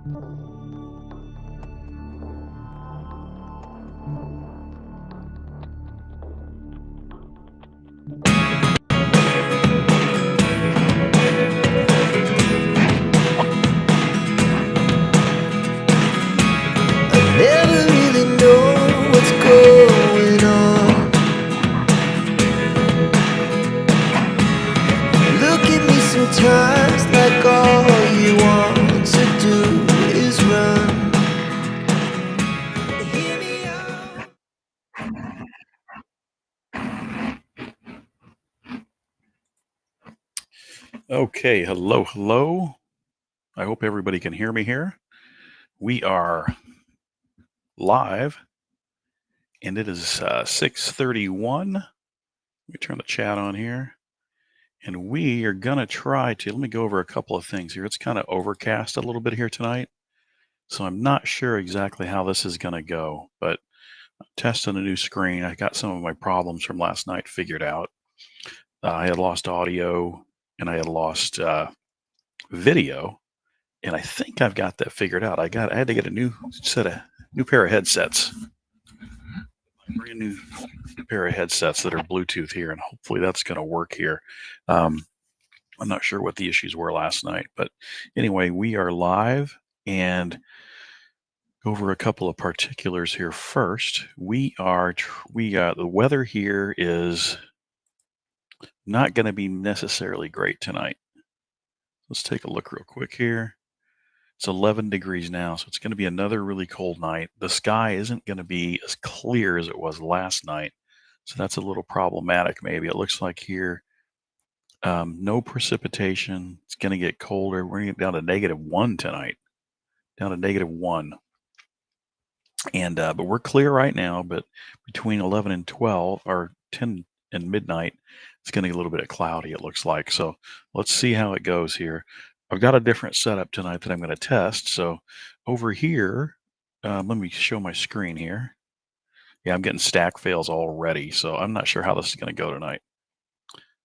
Never really know what's going on. Look at me sometimes like all you want to do is run. Hear me out. Okay, hello. I hope everybody can hear me here. We are live, and it is 6:31. Let me turn the chat on here, and we are gonna try to. Let me go over a couple of things here. It's kind of overcast a little bit here tonight, so I'm not sure exactly how this is gonna go. But I'm testing a new screen. I got some of my problems from last night figured out. I had lost audio, and I had lost video. And I think I've got that figured out. I had to get a new pair of headsets, brand new pair of headsets that are Bluetooth here, and hopefully that's going to work here. I'm not sure what the issues were last night, but anyway, we are live and go over a couple of particulars here first. The weather here is not going to be necessarily great tonight. Let's take a look real quick here. It's 11 degrees now, so it's going to be another really cold night. The sky isn't going to be as clear as it was last night, so that's a little problematic maybe. It looks like here, no precipitation. It's going to get colder. We're going to get down to -1 tonight, down to -1. And but we're clear right now, but between 11 and 12 or 10 and midnight, it's going to get a little bit cloudy, it looks like. So let's see how it goes here. I've got a different setup tonight that I'm going to test. So over here, let me show my screen here. Yeah, I'm getting stack fails already, so I'm not sure how this is going to go tonight.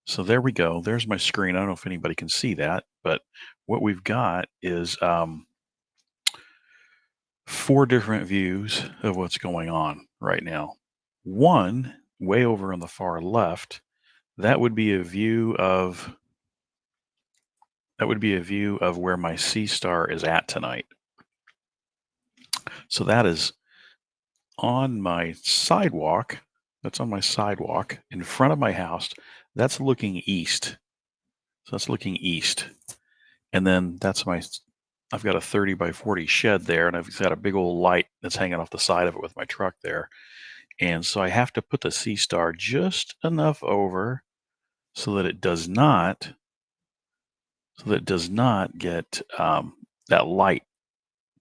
So there we go. There's my screen. I don't know if anybody can see that, but what we've got is 4 different views of what's going on right now. One, way over on the far left, that would be a view of where my SeeStar is at tonight. So that is on my sidewalk. That's on my sidewalk in front of my house. That's looking east. So that's looking east. And then I've got a 30 by 40 shed there, and I've got a big old light that's hanging off the side of it with my truck there. And so I have to put the SeeStar just enough over so that it does not get that light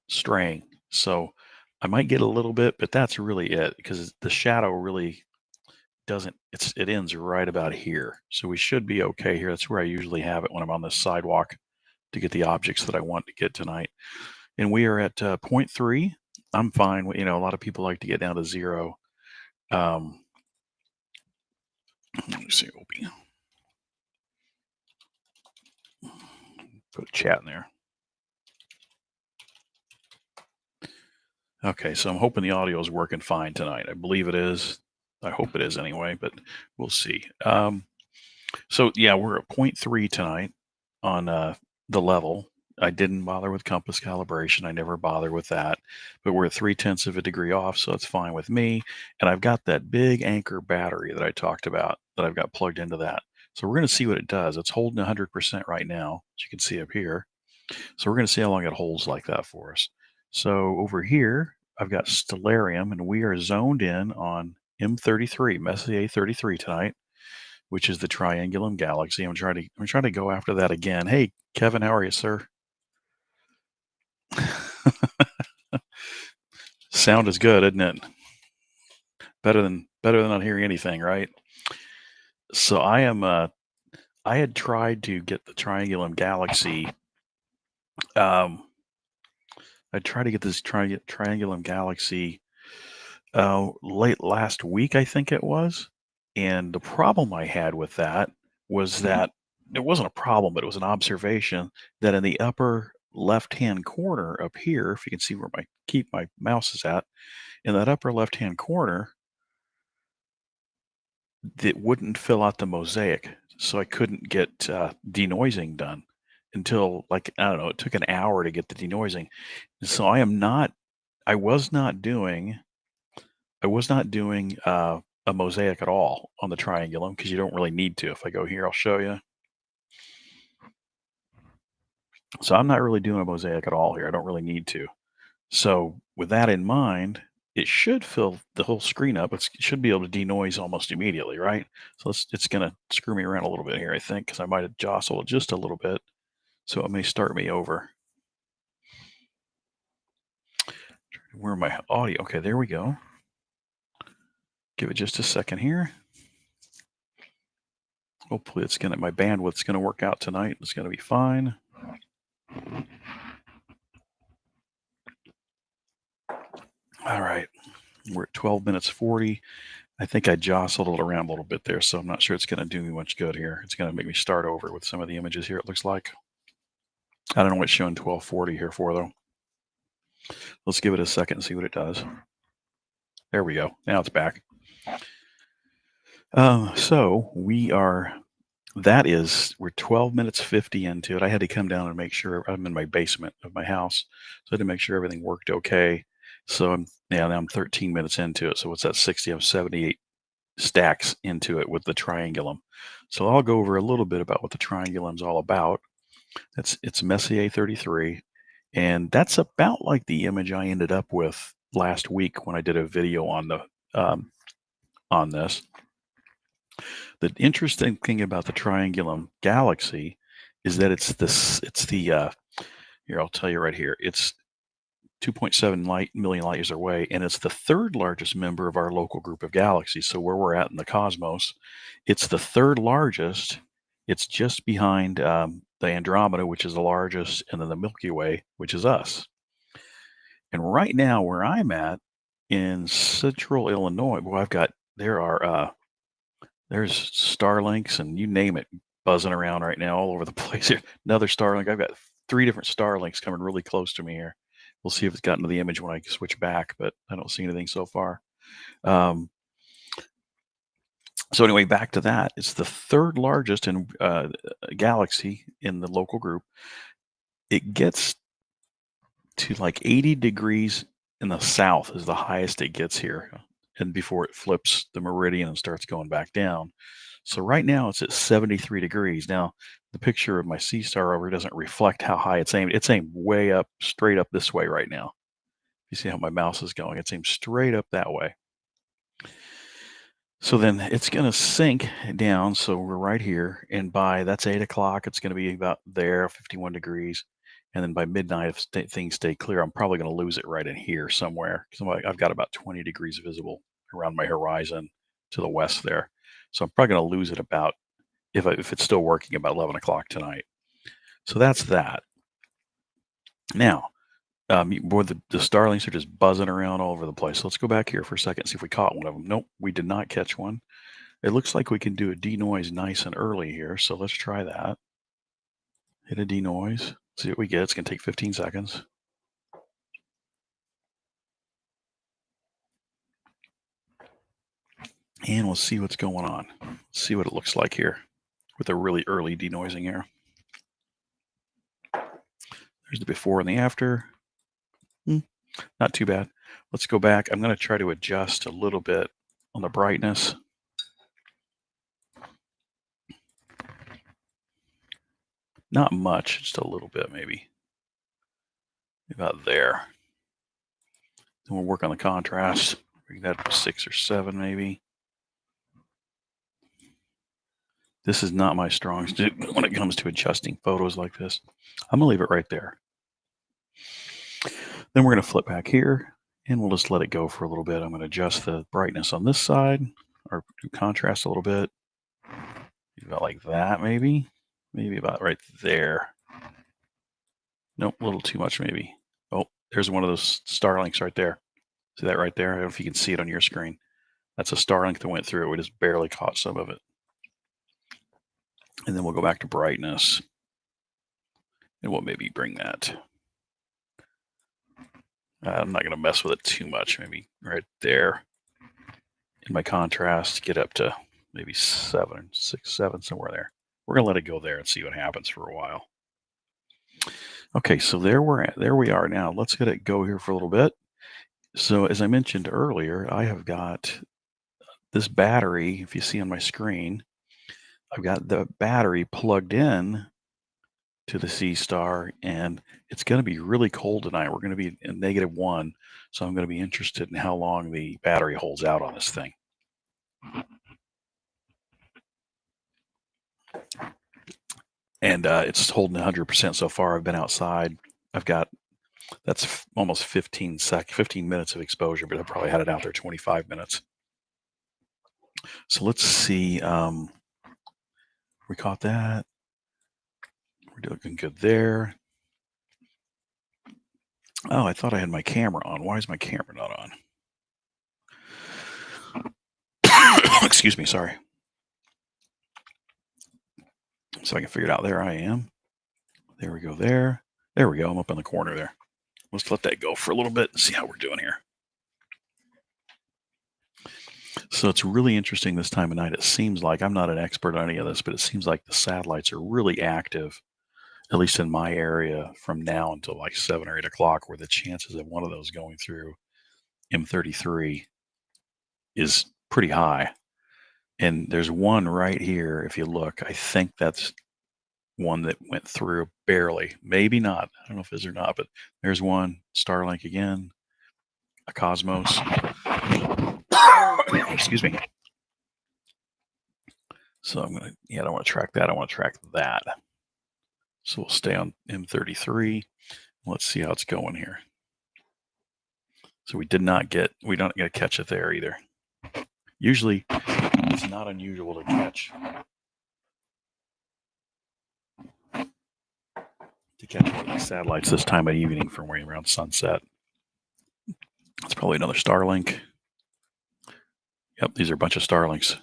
straying. So I might get a little bit, but that's really it, because the shadow really doesn't. It ends right about here. So we should be okay here. That's where I usually have it when I'm on this sidewalk to get the objects that I want to get tonight. And we are at 0.3. I'm fine. A lot of people like to get down to 0. Let me see. Put a chat in there. Okay, so I'm hoping the audio is working fine tonight. I believe it is. I hope it is anyway, but we'll see. So yeah, we're at 0.3 tonight on the level. I didn't bother with compass calibration. I never bother with that. But we're at 0.3 of a degree off, so it's fine with me. And I've got that big Anchor battery that I talked about that I've got plugged into that. So we're going to see what it does. It's holding 100% right now, as you can see up here. So we're going to see how long it holds like that for us. So over here, I've got Stellarium, and we are zoned in on M33, Messier 33 tonight, which is the Triangulum Galaxy. I'm trying to go after that again. Hey, Kevin, how are you, sir? Sound is good, isn't it? Better than not hearing anything, right? So I had tried to get the Triangulum Galaxy. I tried to get this Triangulum Galaxy late last week, I think it was. And the problem I had with that was that it wasn't a problem, but it was an observation that in the upper left-hand corner up here, if you can see where my mouse is at, in that upper left-hand corner, that wouldn't fill out the mosaic, so I couldn't get denoising done until, like, I don't know, it took an hour to get the denoising. So I was not doing a mosaic at all on the triangulum because you don't really need to. If I go here, I'll show you. So I'm not really doing a mosaic at all here. I don't really need to. So with that in mind, it should fill the whole screen up. It should be able to denoise almost immediately, right? So it's going to screw me around a little bit here, I think, because I might have jostled it just a little bit. So it may start me over. Where my audio? Okay, there we go. Give it just a second here. Hopefully my bandwidth's gonna work out tonight. It's gonna be fine. All right, we're at 12 minutes 40. I think I jostled it around a little bit there, so I'm not sure it's gonna do me much good here. It's gonna make me start over with some of the images here, it looks like. I don't know what it's showing 1240 here for, though. Let's give it a second and see what it does. There we go. Now it's back. So we're 12 minutes 50 into it. I had to come down and make sure. I'm in my basement of my house, so I had to make sure everything worked okay. So now I'm 13 minutes into it. So what's that, 60? I'm 78 stacks into it with the triangulum. So I'll go over a little bit about what the triangulum's all about. It's Messier 33, and that's about like the image I ended up with last week when I did a video on this. The interesting thing about the Triangulum Galaxy is that here, I'll tell you right here. It's 2.7 million light years away, and it's the third largest member of our local group of galaxies. So where we're at in the cosmos, it's the third largest. It's just behind the Andromeda, which is the largest, and then the Milky Way, which is us. And right now, where I'm at in central Illinois, boy, there's Starlinks and you name it buzzing around right now all over the place here. Another Starlink. I've got 3 different Starlinks coming really close to me here. We'll see if it's gotten to the image when I switch back, but I don't see anything so far. So anyway, back to that. It's the third largest galaxy in the local group. It gets to like 80 degrees in the south is the highest it gets here, and before it flips the meridian and starts going back down. So right now it's at 73 degrees. Now the picture of my SeeStar over doesn't reflect how high it's aimed. It's aimed way up, straight up this way right now. You see how my mouse is going? It's aimed straight up that way. So then it's going to sink down. So we're right here, and that's 8 o'clock. It's going to be about there, 51 degrees. And then by midnight, if things stay clear, I'm probably going to lose it right in here somewhere. Because I've got about 20 degrees visible around my horizon to the west there. So I'm probably going to lose it about, if it's still working, about 11 o'clock tonight. So that's that. Now, boy, the starlings are just buzzing around all over the place. So let's go back here for a second and see if we caught one of them. Nope, we did not catch one. It looks like we can do a denoise nice and early here. So let's try that. Hit a denoise. See what we get. It's going to take 15 seconds. And we'll see what's going on. Let's see what it looks like here with a really early denoising here. There's the before and the after. Not too bad. Let's go back. I'm going to try to adjust a little bit on the brightness. Not much, just a little bit maybe. About there. Then we'll work on the contrast. Bring that up to 6 or 7 maybe. This is not my strong suit when it comes to adjusting photos like this. I'm going to leave it right there. Then we're going to flip back here, and we'll just let it go for a little bit. I'm going to adjust the brightness on this side, or contrast a little bit. About like that maybe. Maybe about right there. Nope, a little too much maybe. Oh, there's one of those Starlinks right there. See that right there? I don't know if you can see it on your screen. That's a Starlink that went through it. We just barely caught some of it. And then we'll go back to brightness. And we'll maybe bring that I'm not going to mess with it too much. Maybe right there in my contrast, get up to maybe 7, 6, 7, somewhere there. We're going to let it go there and see what happens for a while. Okay, so there we are now. Let's get it go here for a little bit. So as I mentioned earlier, I have got this battery, if you see on my screen, I've got the battery plugged in to the SeeStar, and it's going to be really cold tonight. We're going to be in -1, so I'm going to be interested in how long the battery holds out on this thing. And it's holding 100% so far. I've been outside. I've got that's almost 15 minutes of exposure, but I've probably had it out there 25 minutes. So let's see. We caught that. We're looking good there. Oh, I thought I had my camera on. Why is my camera not on? Excuse me, sorry. So I can figure it out. There I am. There we go there. There we go. I'm up in the corner there. Let's let that go for a little bit and see how we're doing here. So it's really interesting this time of night. It seems like, I'm not an expert on any of this, but it seems like the satellites are really active, at least in my area, from now until like 7 or 8 o'clock, where the chances of one of those going through M33 is pretty high. And there's one right here. If you look, I think that's one that went through barely. Maybe not. I don't know if it is or not, but there's one. Starlink again. A Cosmos. Excuse me. So I'm gonna, I don't want to track that. I want to track that. So we'll stay on M33. Let's see how it's going here. So we don't get to catch it there either. Usually it's not unusual to catch one of these satellites this time of evening from way around sunset. It's probably another Starlink. Yep, these are a bunch of Starlinks.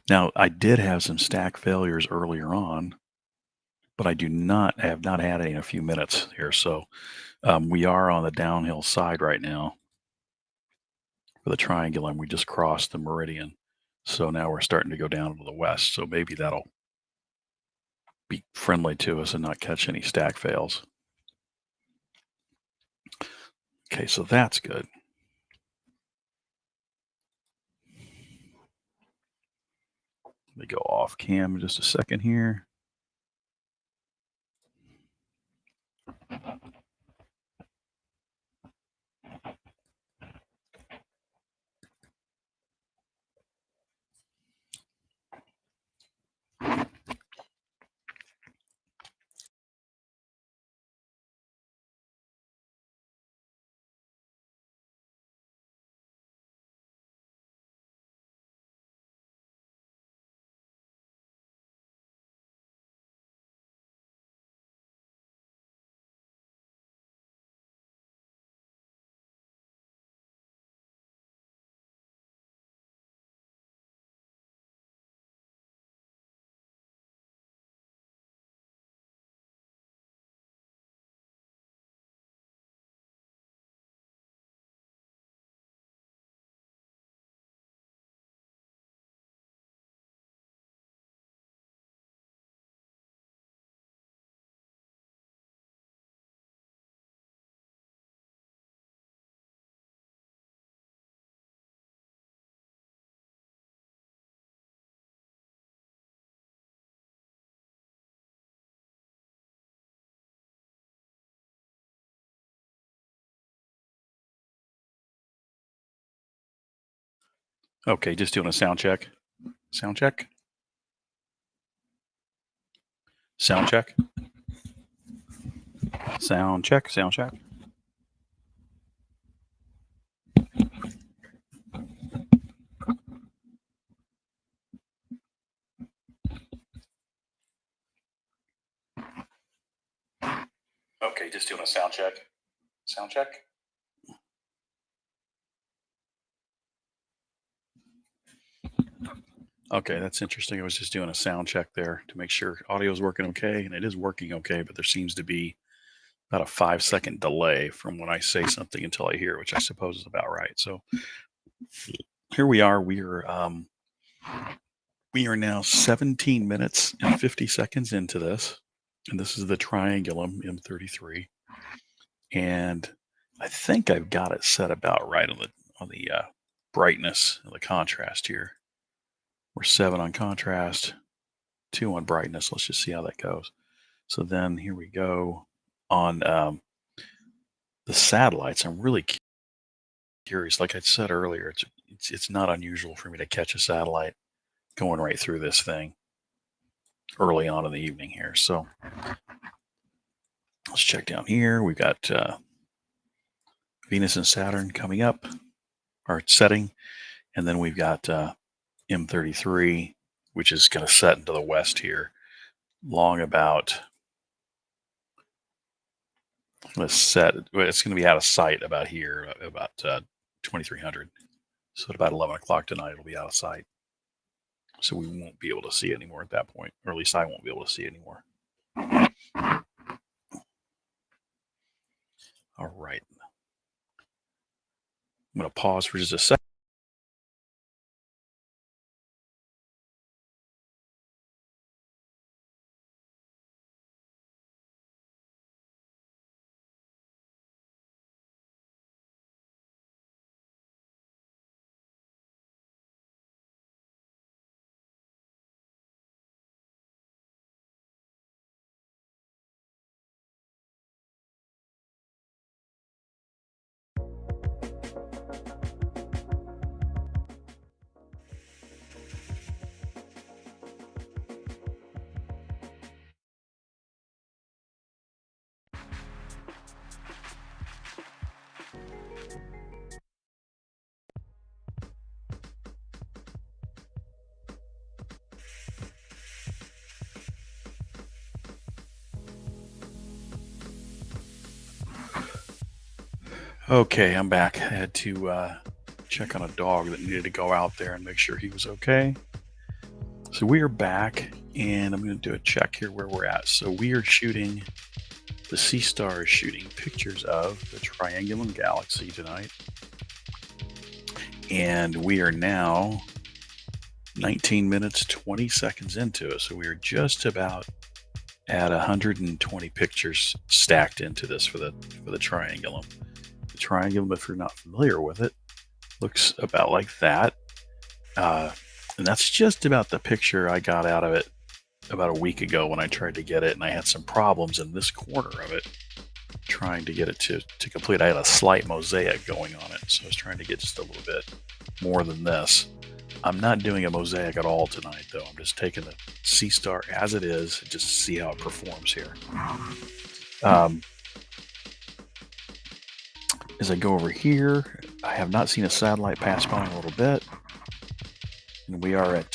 Now, I did have some stack failures earlier on, but I have not had any in a few minutes here. So we are on the downhill side right now for the triangle, and we just crossed the meridian. So now we're starting to go down to the west. So maybe that'll be friendly to us and not catch any stack fails. Okay, so that's good. Let me go off cam in just a second here. Okay, just doing a sound check. Sound check. Sound check. Sound check. Sound check. Okay, just doing a sound check. Sound check. Okay, that's interesting. I was just doing a sound check there to make sure audio is working okay, and it is working okay, but there seems to be about a 5-second delay from when I say something until I hear, which I suppose is about right. So here we are. We are now 17 minutes and 50 seconds into this, and this is the Triangulum M33, and I think I've got it set about right on the brightness and the contrast here. We're 7 on contrast, 2 on brightness. Let's just see how that goes. So then here we go on the satellites. I'm really curious. Like I said earlier, it's not unusual for me to catch a satellite going right through this thing early on in the evening here. So let's check down here. We've got Venus and Saturn coming up, or setting, and then we've got M33, which is going to set into the west here, long about. Let's set. It's going to be out of sight about here, about 2300. So at about 11 o'clock tonight, it'll be out of sight. So we won't be able to see it anymore at that point, or at least I won't be able to see it anymore. All right. I'm going to pause for just a second. Okay, I'm back. I had to check on a dog that needed to go out there and make sure he was okay. So we are back, and I'm going to do a check here where we're at. So we are shooting, the SeeStar is shooting pictures of the Triangulum Galaxy tonight. And we are now 19 minutes, 20 seconds into it. So we are just about at 120 pictures stacked into this for the Triangulum. The Triangulum, if you're not familiar with it, looks about like that. And that's just about the picture I got out of it about a week ago when I tried to get it, and I had some problems in this corner of it trying to get it to complete. I had a slight mosaic going on it, so I was trying to get just a little bit more than this. I'm not doing a mosaic at all tonight, though. I'm just taking the SeeStar as it is, just to see how it performs here. As I go over here, I have not seen a satellite pass by in a little bit. And we are at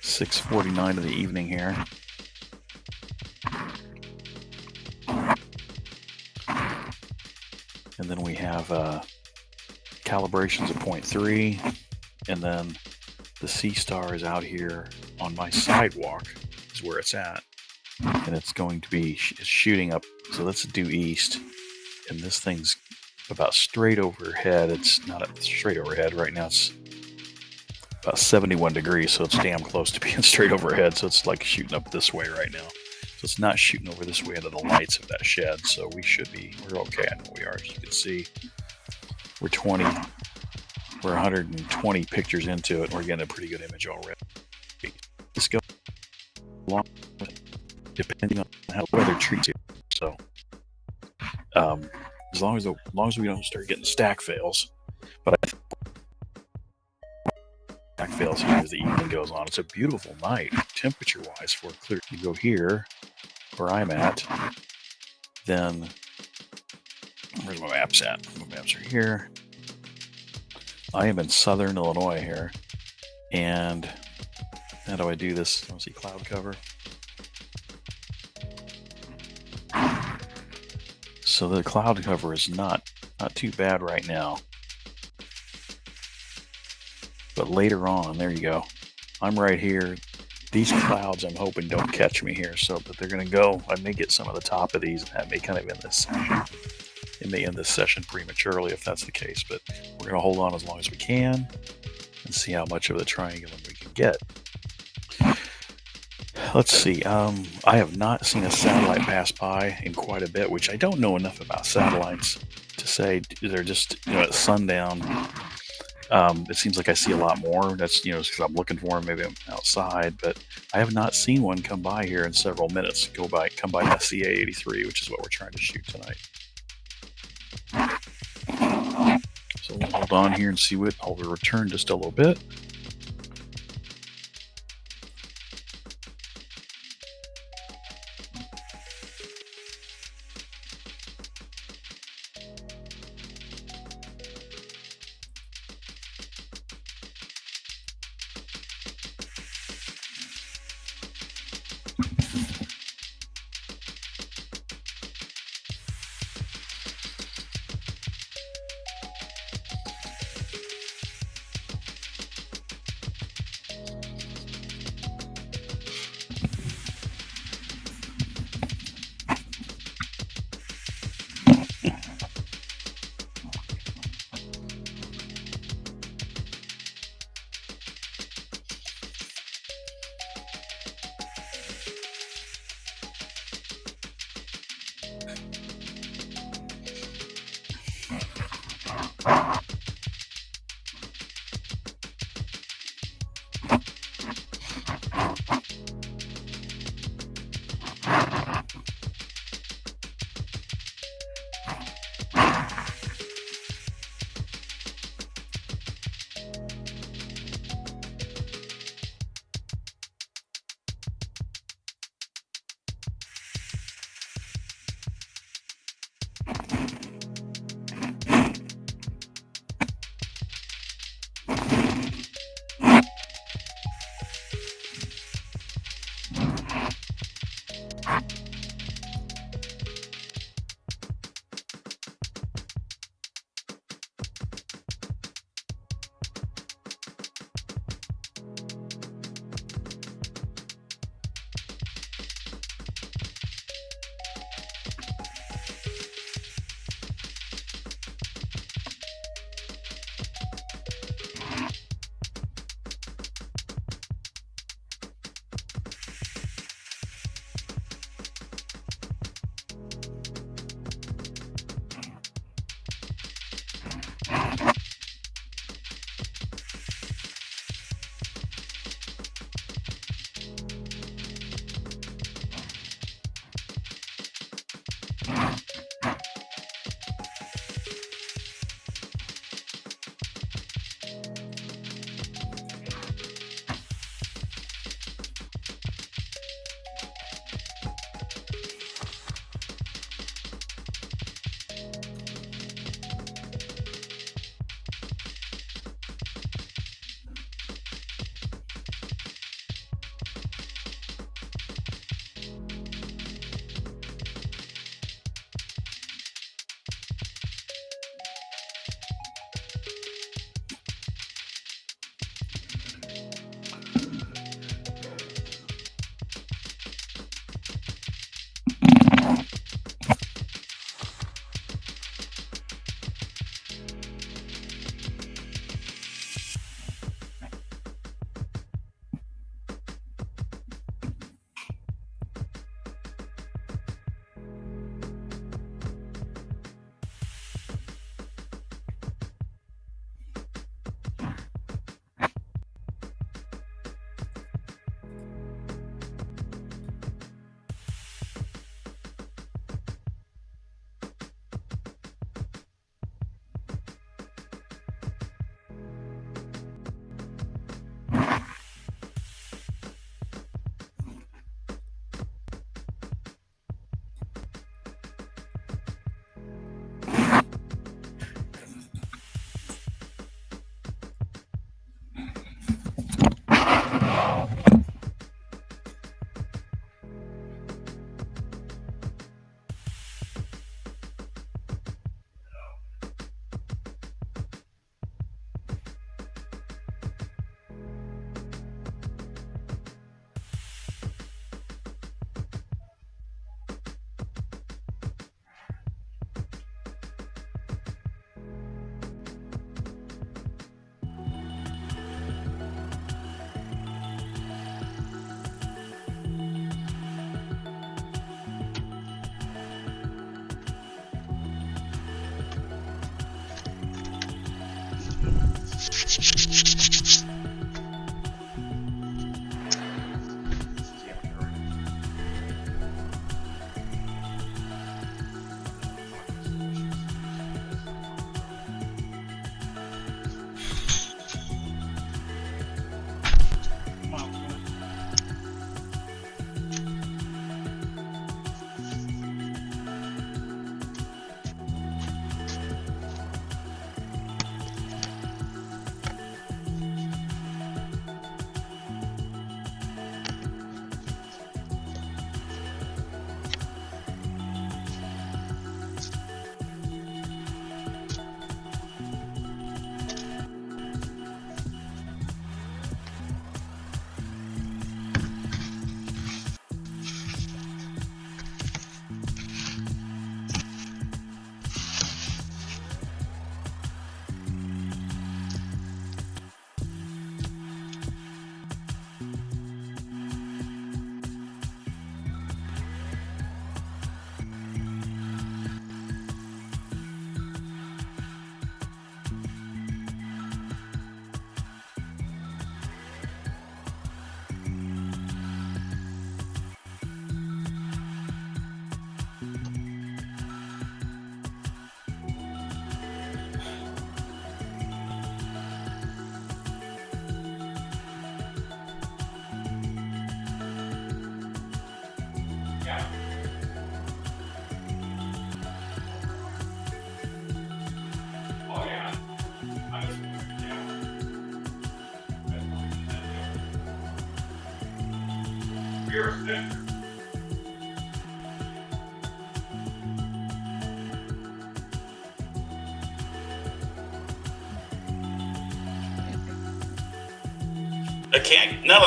6:49 of the evening here. And then we have calibrations of 0.3. And then the SeeStar is out here on my sidewalk is where it's at. And it's going to be shooting up. So let's due east. And this thing's about straight overhead. It's not straight overhead right now. It's about 71 degrees, so it's damn close to being straight overhead. So it's like shooting up this way right now. So it's not shooting over this way into the lights of that shed. So we're okay. I know we are. As you can see, we're 120 pictures into it, and we're getting a pretty good image already. This goes along depending on how the weather treats you. So as long as we don't start getting stack fails, but I think stack fails here as the evening goes on. It's a beautiful night, temperature-wise, for clear. You go here, where I'm at, then where's my maps at? My maps are here. I am in southern Illinois here, and how do I do this? I want to see cloud cover. So the cloud cover is not too bad right now. But later on, there you go. I'm right here. These clouds, I'm hoping, don't catch me here. So, but they're going to go. I may get some of the top of these, and that may kind of end this session. It may end this session prematurely if that's the case. But we're going to hold on as long as we can and see how much of the triangulum we can get. Let's see. I have not seen a satellite pass by in quite a bit, which I don't know enough about satellites to say they're just at sundown. It seems like I see a lot more. That's because I'm looking for them. Maybe I'm outside, but I have not seen one come by here in several minutes. Come by SCA 83, which is what we're trying to shoot tonight. So we'll hold on here and see what. I'll return just a little bit.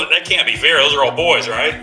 That can't be fair. Those are all boys, right?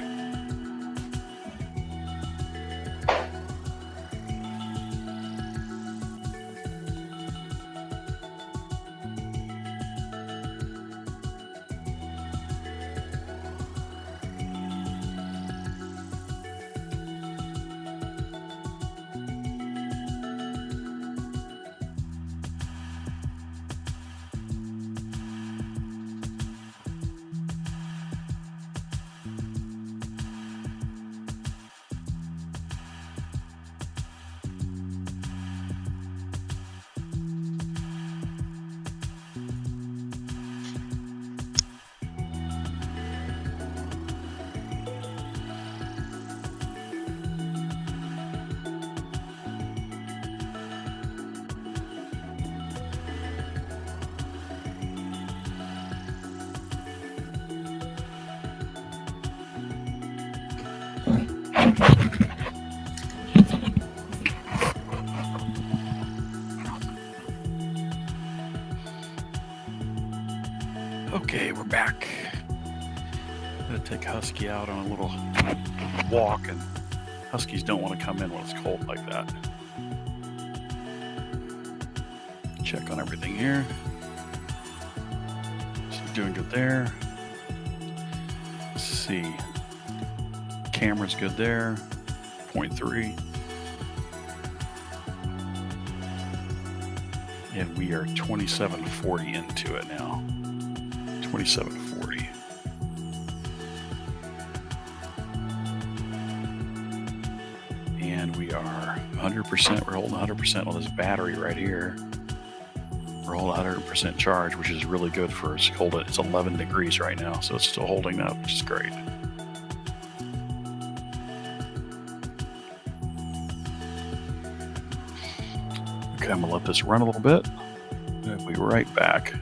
Okay, we're back. I'm gonna take Husky out on a little walk, and Huskies don't want to come in when it's cold like that. Check on everything here. So doing good there. Let's see. Camera's good there. 0.3. And we are 2740 into it now. 2740. And we are 100%. We're holding 100% on this battery right here. We're holding 100% charge, which is really good for us. It's 11 degrees right now, so it's still holding up, which is great. Okay, I'm gonna let this run a little bit. We'll be right back.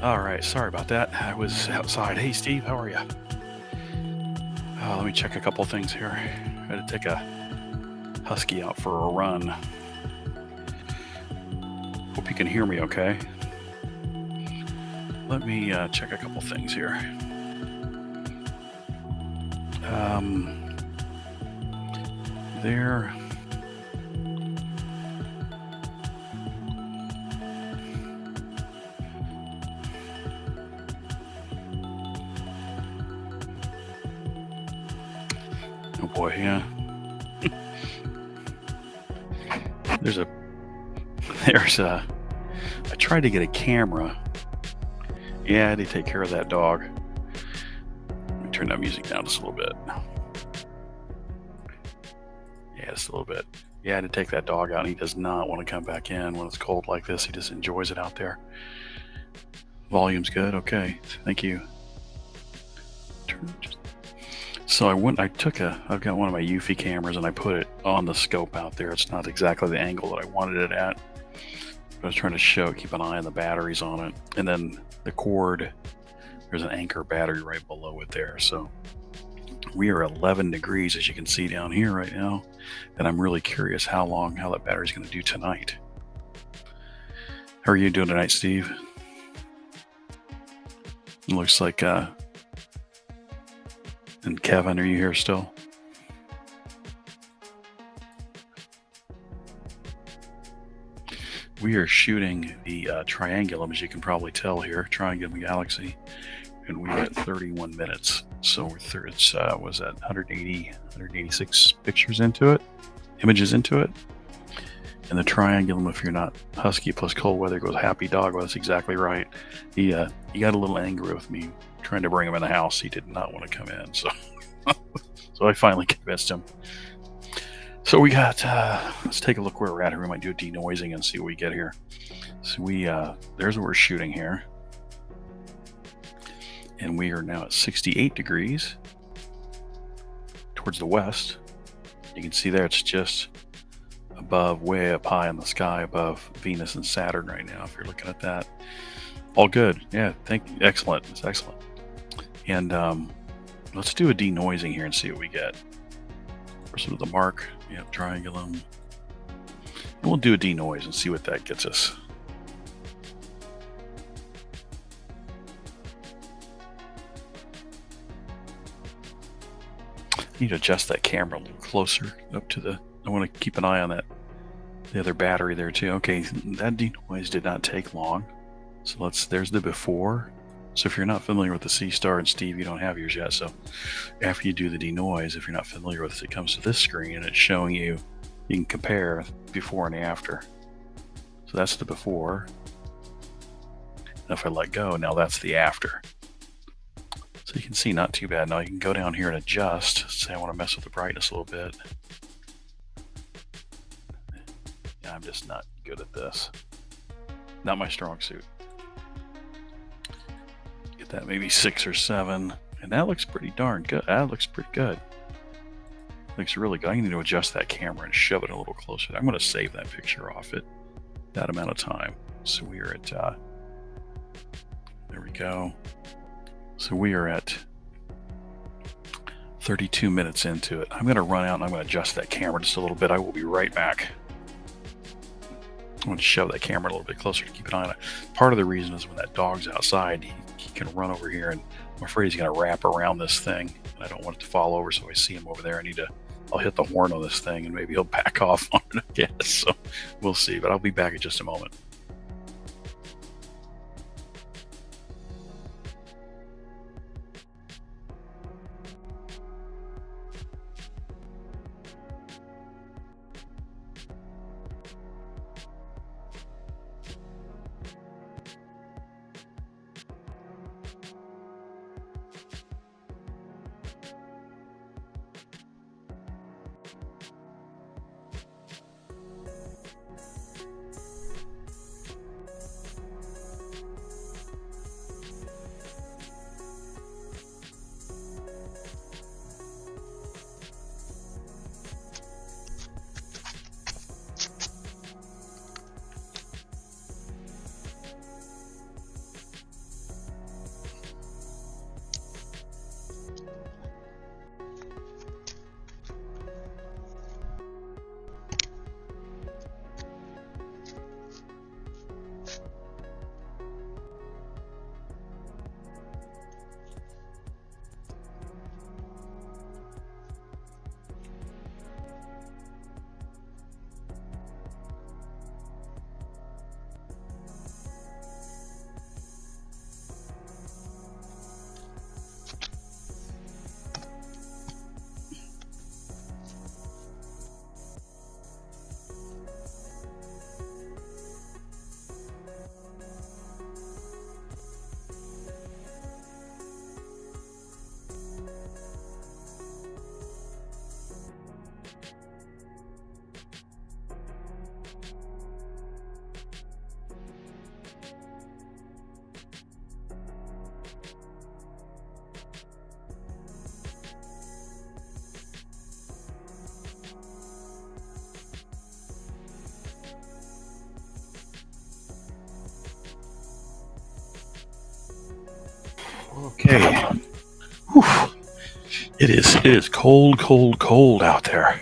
All right, sorry about that. I was outside. Hey, Steve, how are you? Let me check a couple things here. I had to take a husky out for a run. Hope you can hear me okay. Let me check a couple things here. There. Oh boy, yeah. I tried to get a camera. Yeah, I had to take care of that dog. Let me turn that music down just a little bit. Yeah, just a little bit. Yeah, I had to take that dog out. He does not want to come back in when it's cold like this. He just enjoys it out there. Volume's good. Okay, thank you. So I've got one of my Eufy cameras and I put it on the scope out there. It's not exactly the angle that I wanted it at. But I was trying to keep an eye on the batteries on it. And then the cord, there's an Anchor battery right below it there. So we are 11 degrees, as you can see down here right now. And I'm really curious how that battery's going to do tonight. How are you doing tonight, Steve? It looks like, and Kevin, are you here still? We are shooting the Triangulum, as you can probably tell here, Triangulum Galaxy, and we got 31 minutes. So was that 186 images into it. And the Triangulum, if you're not husky plus cold weather, goes happy dog. Well, that's exactly right. He got a little angry with me trying to bring him in the house. He did not want to come in, so I finally convinced him. So we got, let's take a look where we're at here. We might do a denoising and see what we get here. So there's what we're shooting here. And we are now at 68 degrees towards the west. You can see there it's just above, way up high in the sky above Venus and Saturn right now, if you're looking at that. All good. Yeah, excellent. It's excellent. And let's do a denoising here and see what we get. First with the mark, Triangulum. And we'll do a denoise and see what that gets us. I need to adjust that camera a little closer up to I want to keep an eye on the other battery there too. Okay, that denoise did not take long. So there's the before. So if you're not familiar with the SeeStar, and Steve, you don't have yours yet. So after you do the denoise, if you're not familiar with it, it comes to this screen and it's showing you can compare before and after. So that's the before. And if I let go, now that's the after. So you can see not too bad. Now you can go down here and adjust. Say I want to mess with the brightness a little bit. Yeah, I'm just not good at this. Not my strong suit. Get that maybe 6 or 7. And that looks pretty darn good. That looks pretty good. Looks really good. I need to adjust that camera and shove it a little closer. I'm going to save that picture off it that amount of time. So we are at, there we go. So we are at 32 minutes into it. I'm going to run out and I'm going to adjust that camera just a little bit. I will be right back. I'm going to shove that camera a little bit closer to keep an eye on it. Part of the reason is when that dog's outside, he can run over here, and I'm afraid he's going to wrap around this thing. And I don't want it to fall over, so I see him over there. I'll hit the horn on this thing, and maybe he'll back off on it, I guess. So we'll see, but I'll be back in just a moment. Okay. Whew. It is cold, cold, cold out there.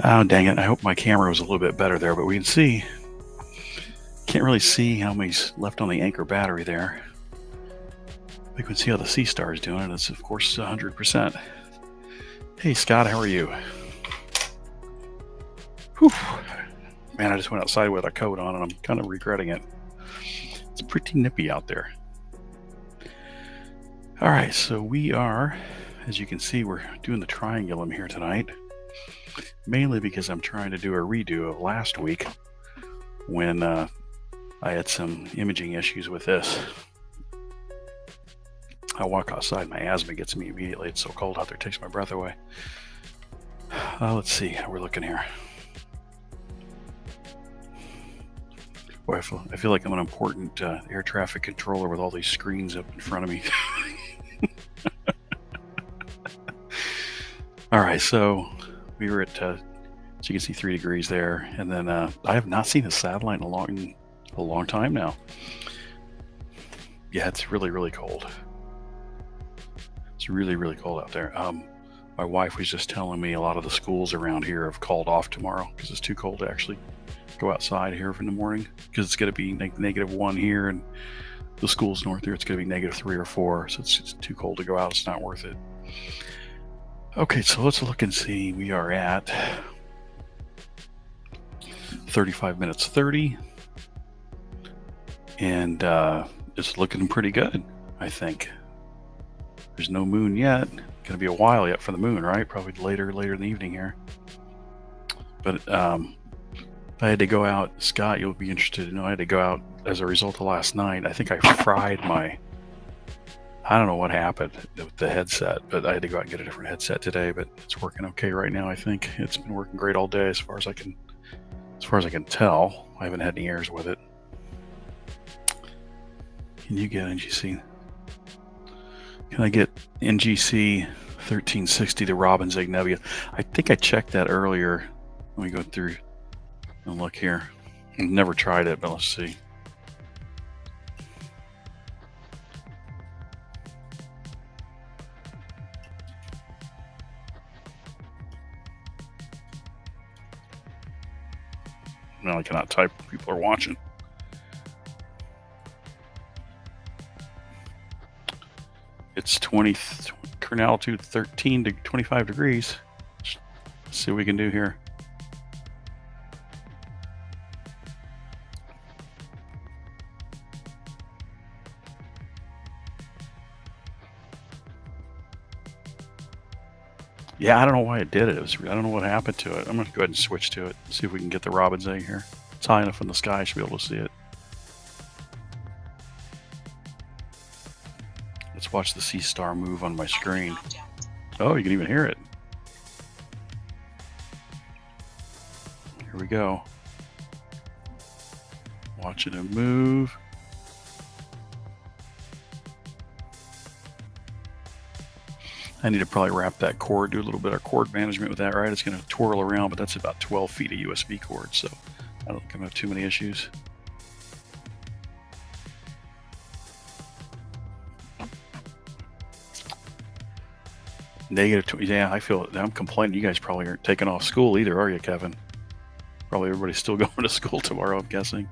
Oh, dang it. I hope my camera was a little bit better there, but we can see. Can't really see how many's left on the Anchor battery there. We can see how the SeeStar is doing, and it's, of course, 100%. Hey, Scott, how are you? Whew. Man, I just went outside with a coat on, and I'm kind of regretting it. It's pretty nippy out there. All right, so we are, as you can see, we're doing the triangulum here tonight, mainly because I'm trying to do a redo of last week when I had some imaging issues with this. I walk outside, my asthma gets me immediately. It's so cold out there, it takes my breath away. Let's see how we're looking here. Boy, I feel like I'm an important air traffic controller with all these screens up in front of me. All right, so we were at, so you can see 3 degrees there, and then I have not seen a satellite in a long time now. Yeah, it's really, really cold. It's really, really cold out there. My wife was just telling me a lot of the schools around here have called off tomorrow because it's too cold to actually go outside here in the morning, because it's going to be -1 here, and the schools north here, it's going to be -3 or 4, so it's just too cold to go out. It's not worth it. Okay, so let's look and see. We are at 35 minutes 30, and it's looking pretty good, I think. There's no moon yet. Gonna be a while yet for the moon, right? Probably later in the evening here. But I had to go out. Scott, you'll be interested to know, I had to go out as a result of last night. I think I fried my, I don't know what happened with the headset, but I had to go out and get a different headset today, but it's working okay right now. I think it's been working great all day as far as I can tell. I haven't had any errors with it. Can you get NGC? Can I get NGC 1360 to Robin's Egg Nebula? I think I checked that earlier. Let me go through and look here. I've never tried it, but let's see. No, I cannot type when people are watching. It's current altitude 13 to 25 degrees. Let's see what we can do here. Yeah, I don't know why it did it. I don't know what happened to it. I'm going to go ahead and switch to it. See if we can get the robin's egg here. It's high enough in the sky, I should be able to see it. Let's watch the SeeStar move on my screen. Oh, you can even hear it. Here we go. Watching it move. I need to probably wrap that cord, do a little bit of cord management with that, right? It's going to twirl around, but that's about 12 feet of USB cord, so I don't think I'm going to have too many issues. -20, yeah, I feel it. I'm complaining. You guys probably aren't taking off school either, are you, Kevin? Probably everybody's still going to school tomorrow, I'm guessing.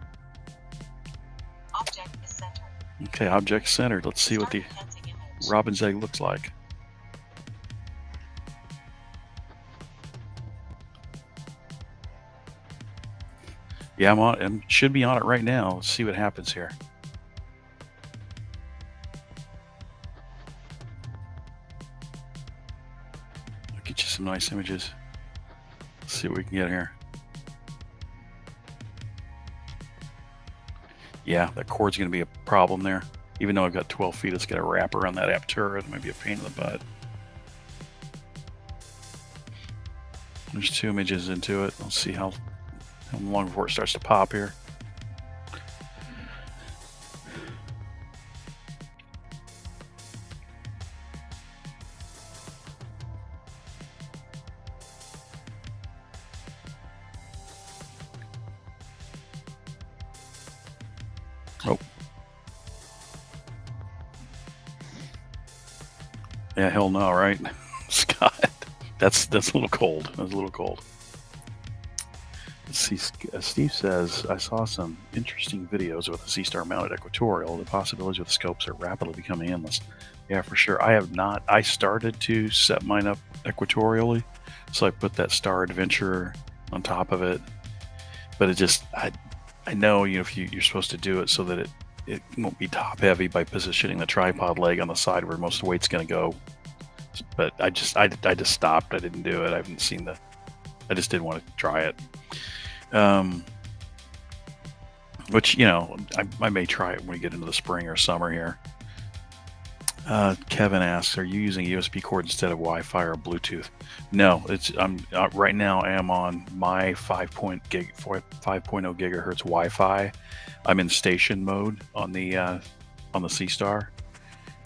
Object is centered. Okay, object centered. Let's see what the robin's egg looks like. Yeah, I'm on it. Should be on it right now. Let's see what happens here. I'll get you some nice images. Let's see what we can get here. Yeah, that cord's going to be a problem there. Even though I've got 12 feet, it's got to wrap around that Aptura. It might be a pain in the butt. There's 2 images into it. Let's see how long before it starts to pop here. Oh. Yeah, hell no, right? Scott, that's a little cold. That's a little cold. Let's see. Steve says, I saw some interesting videos with the SeeStar mounted equatorial. The possibilities with scopes are rapidly becoming endless. Yeah, for sure. I have not. I started to set mine up equatorially, so I put that Star Adventure on top of it. But it just, I know, if you're supposed to do it so that it won't be top heavy by positioning the tripod leg on the side where most weight's going to go. But I just stopped. I didn't do it. I haven't seen I just didn't want to try it. Which, I may try it when we get into the spring or summer here. Kevin asks, are you using a USB cord instead of Wi-Fi or Bluetooth? No, I'm right now I am on my 5.0 gigahertz Wi-Fi. I'm in station mode on the SeeStar,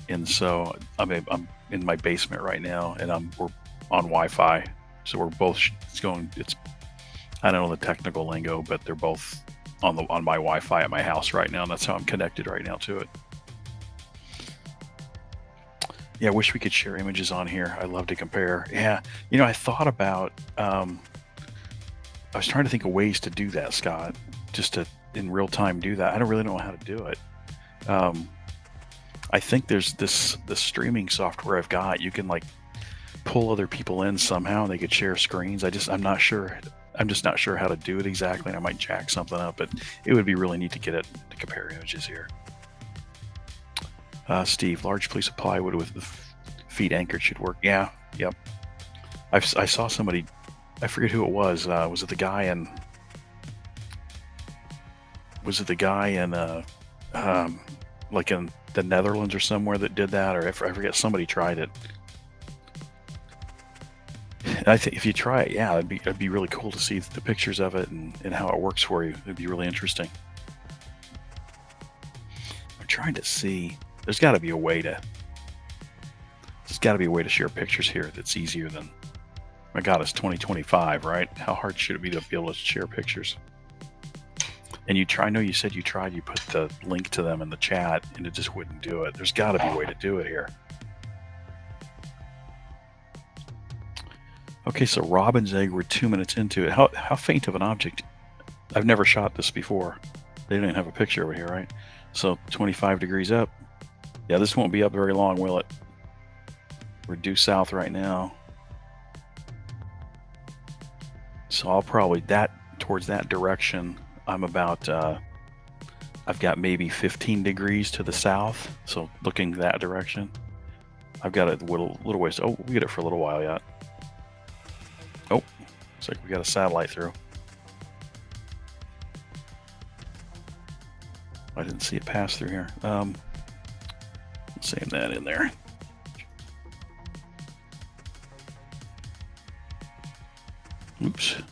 and so I'm in my basement right now, and we're on Wi-Fi. So we're both I don't know the technical lingo, but they're both on my Wi-Fi at my house right now, and that's how I'm connected right now to it. Yeah, I wish we could share images on here. I'd love to compare. Yeah, I thought about. I was trying to think of ways to do that, Scott, just to in real time do that. I don't really know how to do it. I think there's this streaming software I've got. You can like pull other people in somehow, and they could share screens. I'm not sure. I'm just not sure how to do it exactly. I might jack something up, but it would be really neat to get it to compare images here. Steve, large piece of plywood with the feet anchored should work. Yeah, yep. I saw somebody, I forget who it was. Was it the guy in? Like in the Netherlands or somewhere that did that, or I forget. Somebody tried it. I think if you try it, yeah, it'd be really cool to see the pictures of it and how it works for you. It'd be really interesting. I'm trying to see. There's got to be a way to share pictures here that's easier than. My God, it's 2025, right? How hard should it be to be able to share pictures? And I know you said you tried. You put the link to them in the chat, and it just wouldn't do it. There's got to be a way to do it here. Okay, so robin's egg, we're 2 minutes into it. How faint of an object? I've never shot this before. They don't even have a picture over here, right? So 25 degrees up. Yeah, this won't be up very long, will it? We're due south right now. So I'll probably towards that direction. I'm about, I've got maybe 15 degrees to the south. So looking that direction. I've got a little ways. Oh, we get it for a little while yet. Oh, looks like we got a satellite through. I didn't see it pass through here. Let's aim that in there. Oops.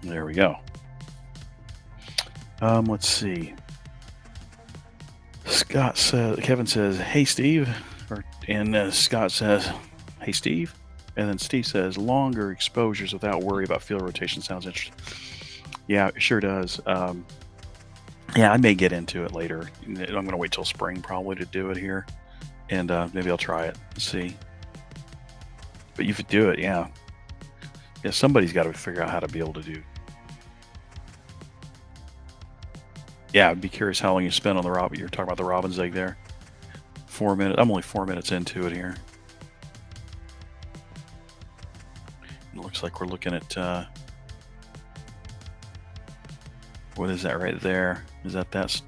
There we go. Let's see. Kevin says, hey, Steve. And Scott says, hey, Steve. And then Steve says, longer exposures without worry about field rotation sounds interesting. Yeah, it sure does. Yeah, I may get into it later. I'm going to wait till spring probably to do it here. And maybe I'll try it and see. But you could do it, yeah. Yeah, somebody's got to figure out how to be able to do. Yeah, I'd be curious how long you spent on the robin. You're talking about the robin's egg there. 4 minutes. I'm only 4 minutes into it here. It looks like we're looking at what is that right there? Is that's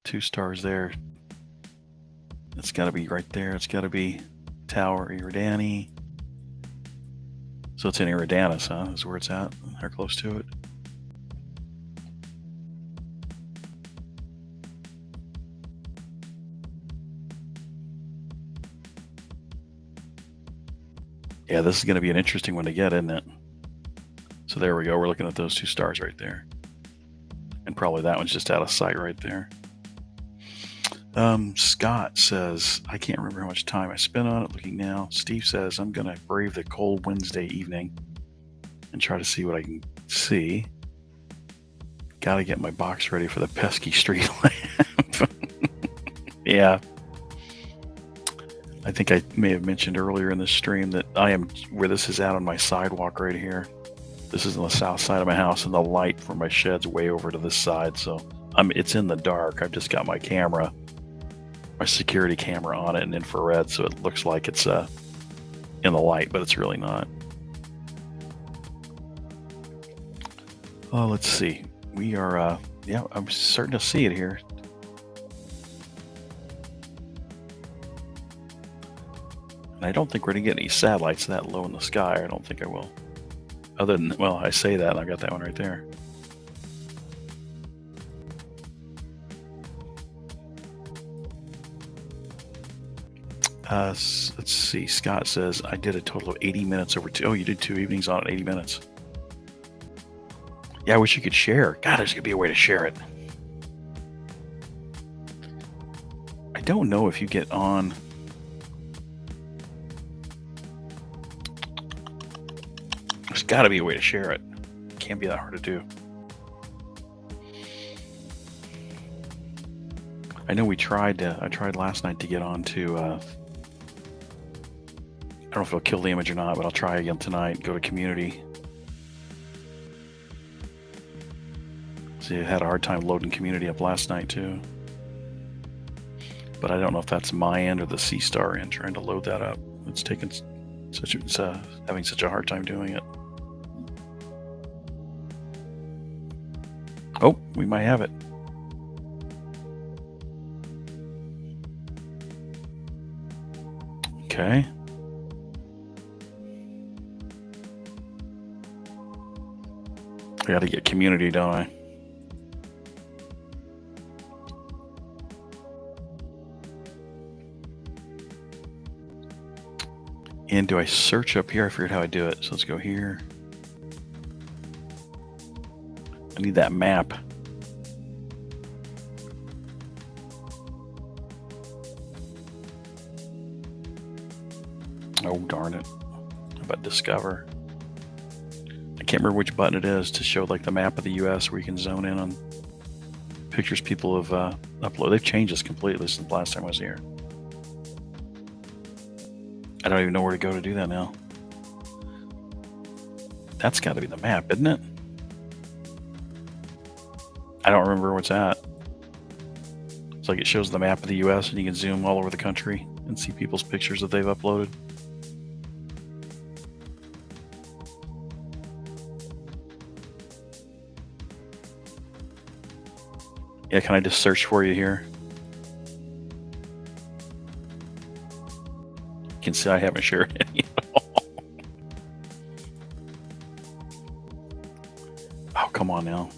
2 stars there? It's got to be right there. It's got to be Tower Iridani. So it's in Iridanus, huh? Is where it's at. They're close to it. Yeah, this is going to be an interesting one to get, isn't it? So there we go. We're looking at those 2 stars right there. And probably that one's just out of sight right there. Scott says, I can't remember how much time I spent on it looking now. Steve says, I'm going to brave the cold Wednesday evening. and try to see what I can see. Gotta get my box ready for the pesky street lamp. Yeah. I think I may have mentioned earlier in this stream that I am where this is at on my sidewalk right here. This is on the south side of my house, and the light from my shed's way over to this side, so it's in the dark. I've just got my camera, my security camera on it in infrared, so it looks like it's in the light, but it's really not. Oh, let's see. We are, yeah, I'm starting to see it here. And I don't think we're going to get any satellites that low in the sky. I don't think I will. Other than, well, I say that, and I got that one right there. Let's see. Scott says, I did a total of 80 minutes over two. Oh, you did 2 evenings on it, 80 minutes. Yeah, I wish you could share. God, there's going to be a way to share it. I don't know if you get on. There's got to be a way to share it. Can't be that hard to do. I know we tried. I tried last night to get on to. I don't know if it'll kill the image or not, but I'll try again tonight. Go to community. See, I had a hard time loading community up last night too. But I don't know if that's my end or the SeeStar end trying to load that up. It's taking such. It's having such a hard time doing it. Oh, we might have it. Okay. I got to get community, don't I? And do I search up here? I figured how I do it. So let's go here. I need that map. Oh, darn it. How about discover? I can't remember which button it is to show like the map of the US where you can zone in on pictures people have uploaded. They've changed this completely since the last time I was here. I don't even know where to go to do that now. That's got to be the map, isn't it? I don't remember what's at. It's like it shows the map of the US and you can zoom all over the country and see people's pictures that they've uploaded. Yeah, can I just search for you here? You can see I haven't shared any at all. Oh, come on now.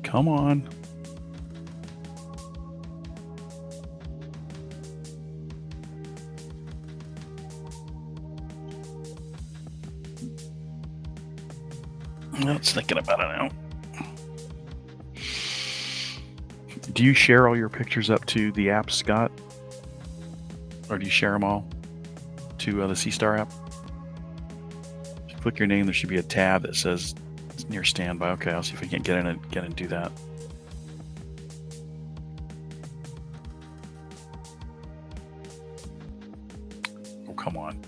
Come on. I was thinking about it now. Do you share all your pictures up to the app, Scott? Or do you share them all to the SeeStar app? If you click your name, there should be a tab that says near standby. Okay, I'll see if I can get in and do that. Oh, come on.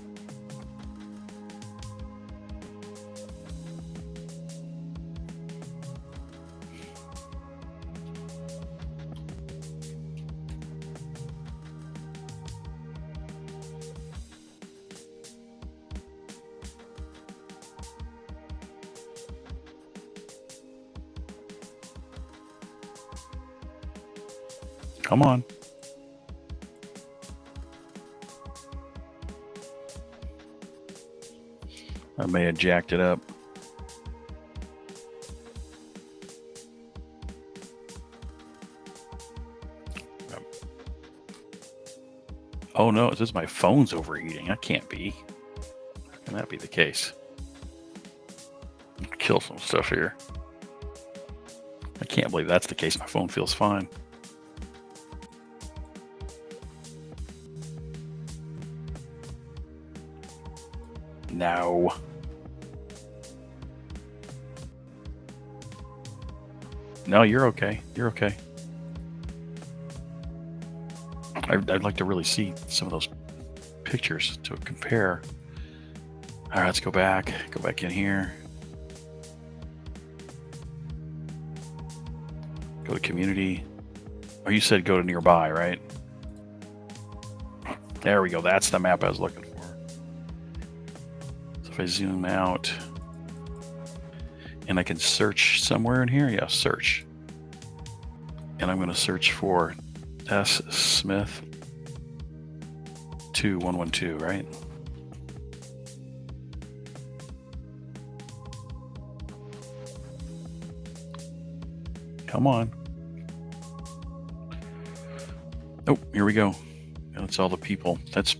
Come on. I may have jacked it up. Oh no, it says my phone's overheating. That can't be. How can that be the case? Kill some stuff here. I can't believe that's the case. My phone feels fine. No. No, you're okay. You're okay. I'd like to really see some of those pictures to compare. All right, let's go back. Go back in here. Go to community. Oh, you said go to nearby, right? There we go. That's the map I was looking for. So if I zoom out and I can search somewhere in here, yeah, search. And I'm going to search for S. Smith 2112, right? Come on. Oh, here we go. That's all the people. That's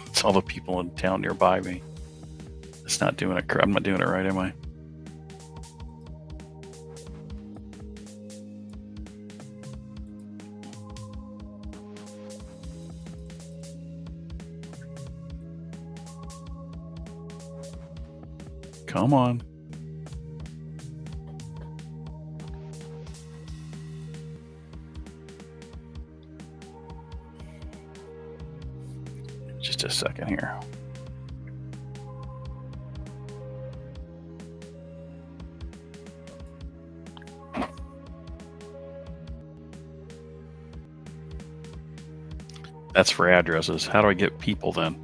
that's all the people in town nearby me. It's not doing it. I'm not doing it right, am I? Come on. Just a second here. That's for addresses. How do I get people then?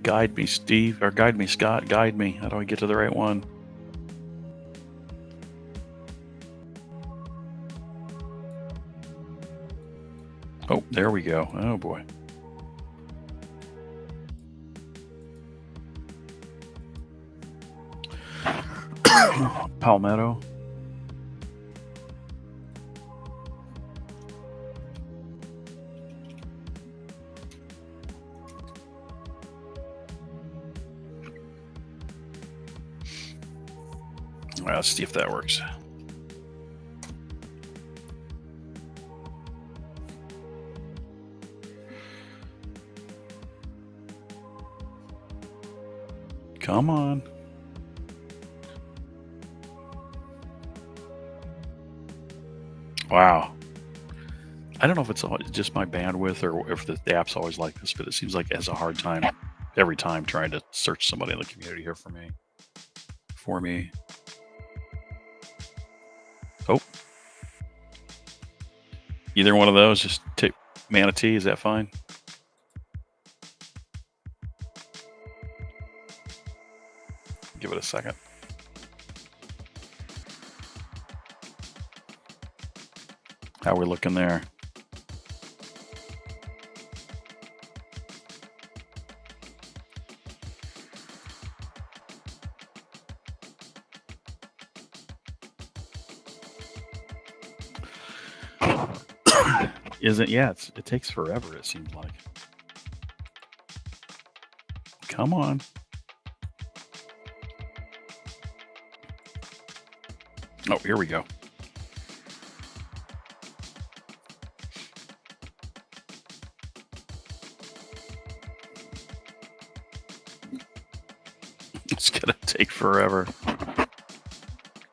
Guide me, Steve, or guide me, Scott. Guide me. How do I get to the right one? Oh, there we go. Oh boy. Palmetto. All right, let's see if that works. Come on. Wow. I don't know if it's just my bandwidth or if the app's always like this, but it seems like it has a hard time every time trying to search somebody in the community here for me. Oh. Either one of those, just take Manatee. Is that fine? Give it a second. How are we looking there? Isn't? Yeah, it takes forever, it seems like. Come on. Oh, here we go. It's gonna take forever.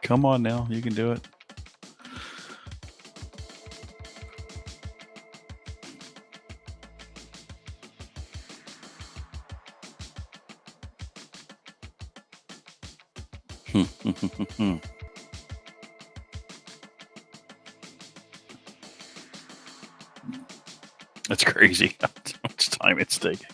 Come on now, you can do it. That's crazy how much time it's taking.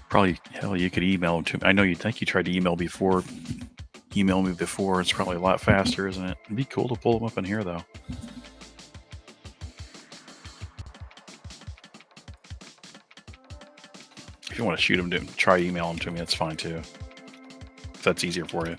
Probably, hell, you could email them to me. I know you think you tried to email me before. It's probably a lot faster, isn't it? It'd be cool to pull them up in here, though. If you want to shoot them, try email them to me. That's fine too. If that's easier for you.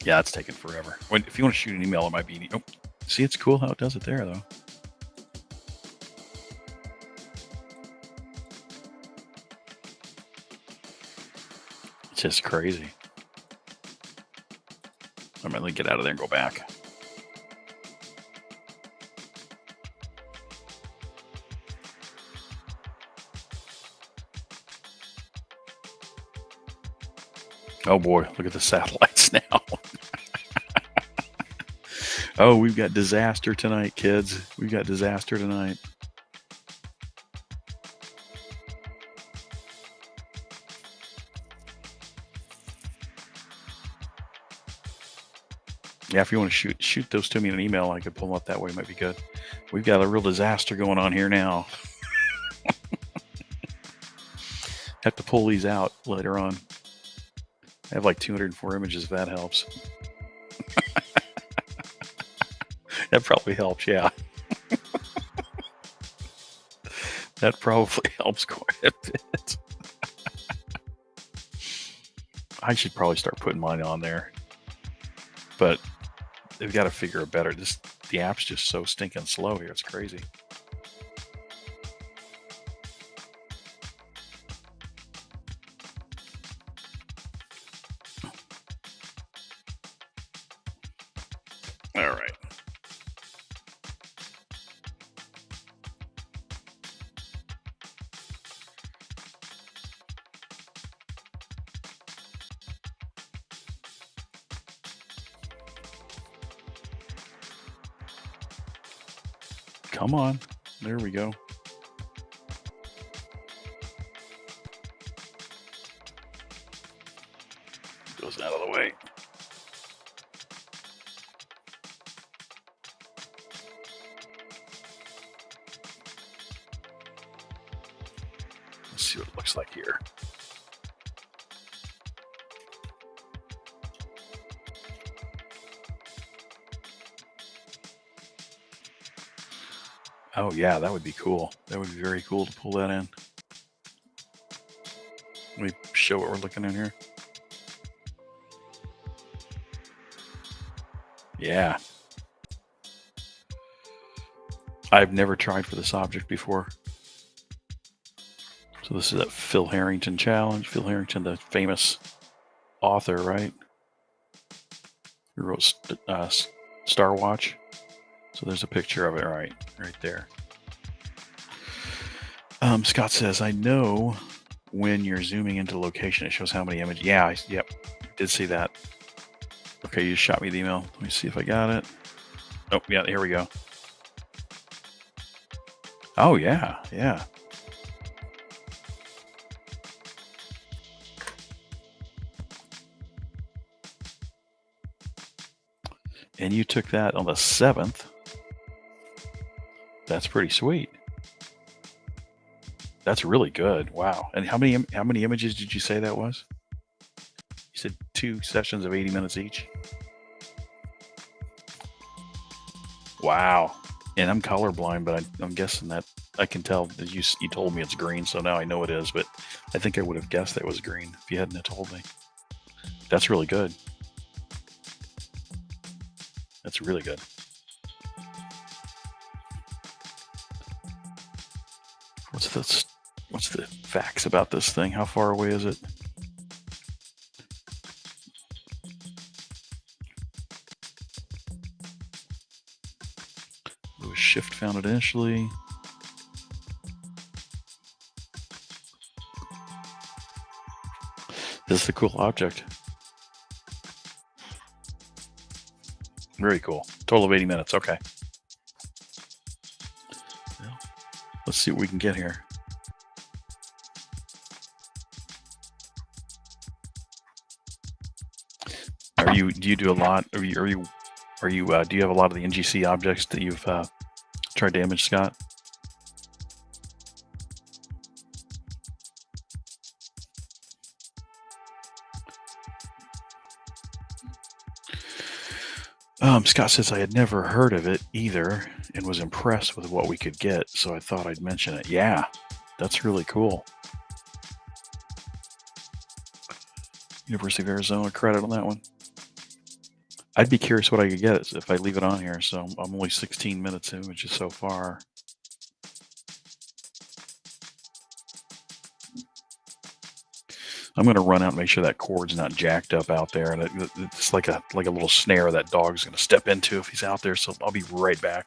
Yeah, it's taking forever. If you want to shoot an email, it might be. Oh, see, it's cool how it does it there, though. It's just crazy. I'm going to get out of there and go back. Oh boy, look at the satellites now. Oh, we've got disaster tonight, kids. We've got disaster tonight. Yeah, if you want to shoot those to me in an email, I could pull them up that way. Might be good. We've got a real disaster going on here now. Have to pull these out later on. I have like 204 images, if that helps. That probably helps, yeah. That probably helps quite a bit. I should probably start putting mine on there. But they've got to figure it better. The app's just so stinking slow here. It's crazy. All right. Come on. There we go. Goes out of the way. Let's see what it looks like here. Oh yeah, that would be cool. That would be very cool to pull that in. Let me show what we're looking at here. Yeah. I've never tried for this object before. So this is a Phil Harrington challenge. Phil Harrington, the famous author, right? Who wrote Star Watch. So there's a picture of it right there. Scott says, I know when you're zooming into location, it shows how many images. Yeah, yep, did see that. Okay, you just shot me the email. Let me see if I got it. Oh, yeah, here we go. Oh, yeah, yeah. And you took that on the 7th. That's pretty sweet. That's really good. Wow. And how many images did you say that was? You said 2 sessions of 80 minutes each. Wow. And I'm colorblind, but I'm guessing that I can tell that you told me it's green, so now I know it is. But I think I would have guessed that it was green if you hadn't have told me. That's really good. That's really good. What's the facts about this thing? How far away is it? It was shift found it initially. This is a cool object. Very cool. Total of 80 minutes. Okay. Well, let's see what we can get here. Do you do a lot? Do you have a lot of the NGC objects that you've tried to image, Scott? Scott says I had never heard of it either and was impressed with what we could get, so I thought I'd mention it. Yeah, that's really cool. University of Arizona credit on that one. I'd be curious what I could get if I leave it on here. So I'm only 16 minutes in, which is so far. I'm going to run out and make sure that cord's not jacked up out there, and it's like a little snare that dog's going to step into if he's out there. So I'll be right back.